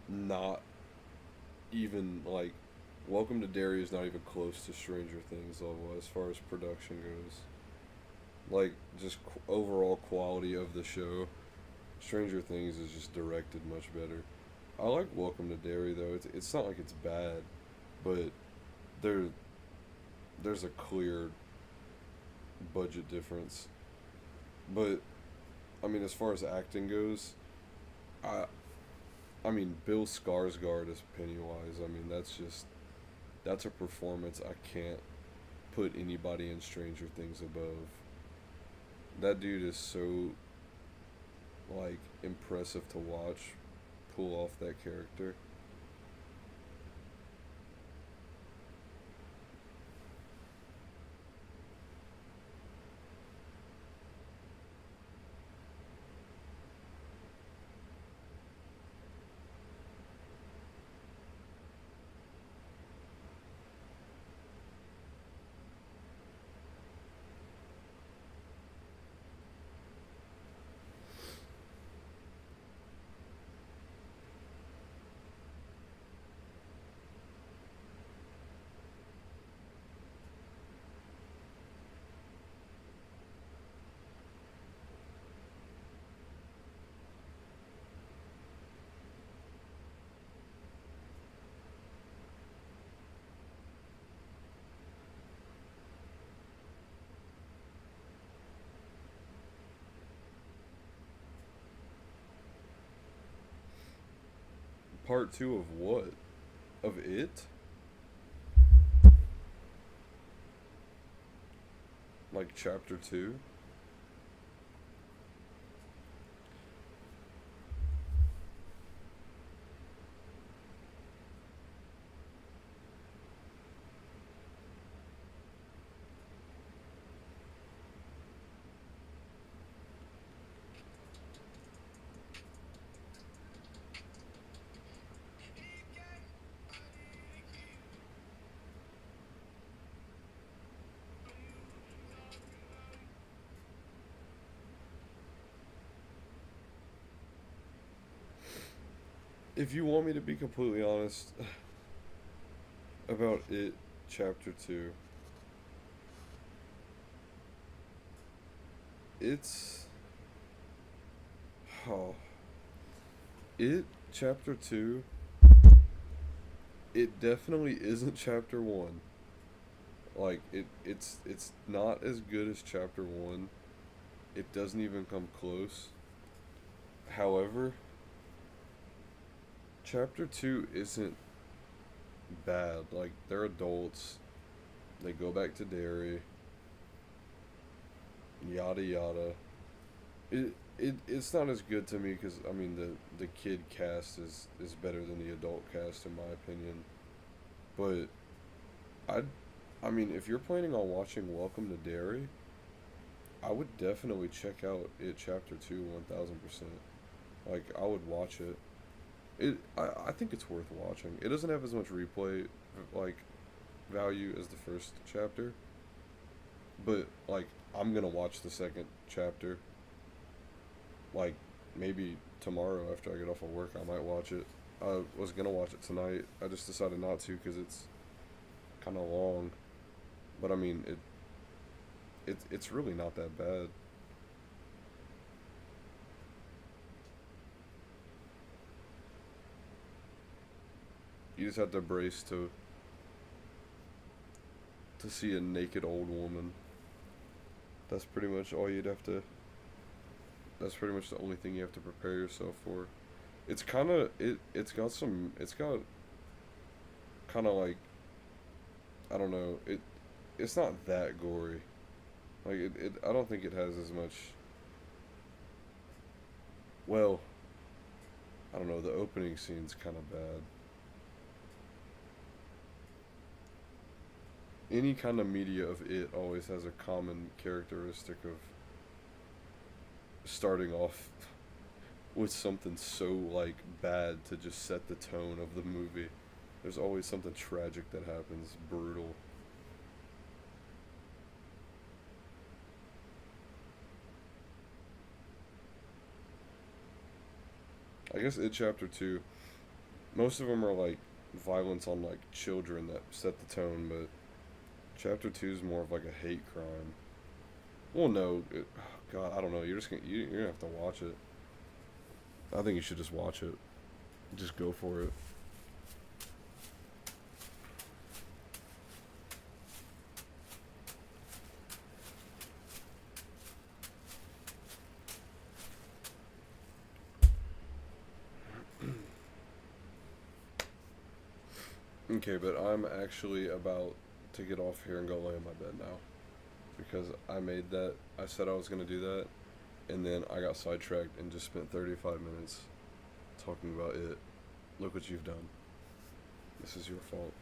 A: not even like Welcome to Derry is not even close to Stranger Things level as far as production goes. Like just overall quality of the show. Stranger Things is just directed much better. I like Welcome to Derry though. It's not like it's bad, but there there's a clear budget difference. But I mean, as far as acting goes, I I mean Bill Skarsgård as Pennywise. I mean that's a performance I can't put anybody in Stranger Things above. That dude is so like impressive to watch pull off that character. Part two of what? Of it? Like chapter two? If you want me to be completely honest about it, chapter two, it's. Oh. It, chapter two, it definitely isn't chapter one. Like, it's not as good as chapter one. It doesn't even come close. However, chapter two isn't bad. Like, they're adults. They go back to dairy. Yada yada. It's not as good to me because I mean the kid cast is better than the adult cast in my opinion. But I I mean if you're planning on watching Welcome to Dairy, I would definitely check out it chapter two 1000%. Like I would watch it. I think it's worth watching. It doesn't have as much replay like value as the first chapter, but like I'm gonna watch the second chapter. Like maybe tomorrow after I get off of work, I might watch it. I was gonna watch it tonight. I just decided not to because it's kind of long. But I mean it's really not that bad. You just have to brace to see a naked old woman. That's pretty much all you'd have to. That's pretty much the only thing you have to prepare yourself for. It's kind of It's got some. It's got kind of like I don't know. It's not that gory. Like I don't think it has as much. Well, I don't know. The opening scene's kind of bad. Any kind of media of it always has a common characteristic of starting off with something so like bad to just set the tone of the movie. There's always something tragic that happens, brutal. I guess it chapter two. Most of them are like violence on like children that set the tone, but chapter two is more of like a hate crime. Well, no, God, I don't know. You're gonna have to watch it. I think you should just watch it. Just go for it. Okay, but I'm actually about to get off here and go lay in my bed now because I made that. I said I was gonna do that, and then I got sidetracked and just spent 35 minutes talking about it. Look what you've done. This is your fault.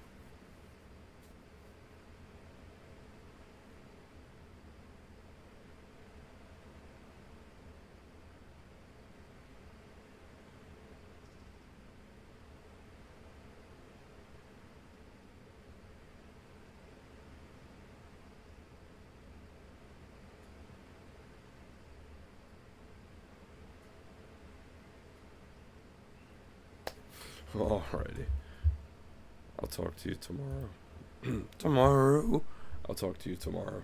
A: Alrighty. I'll talk to you tomorrow. Tomorrow. I'll talk to you tomorrow.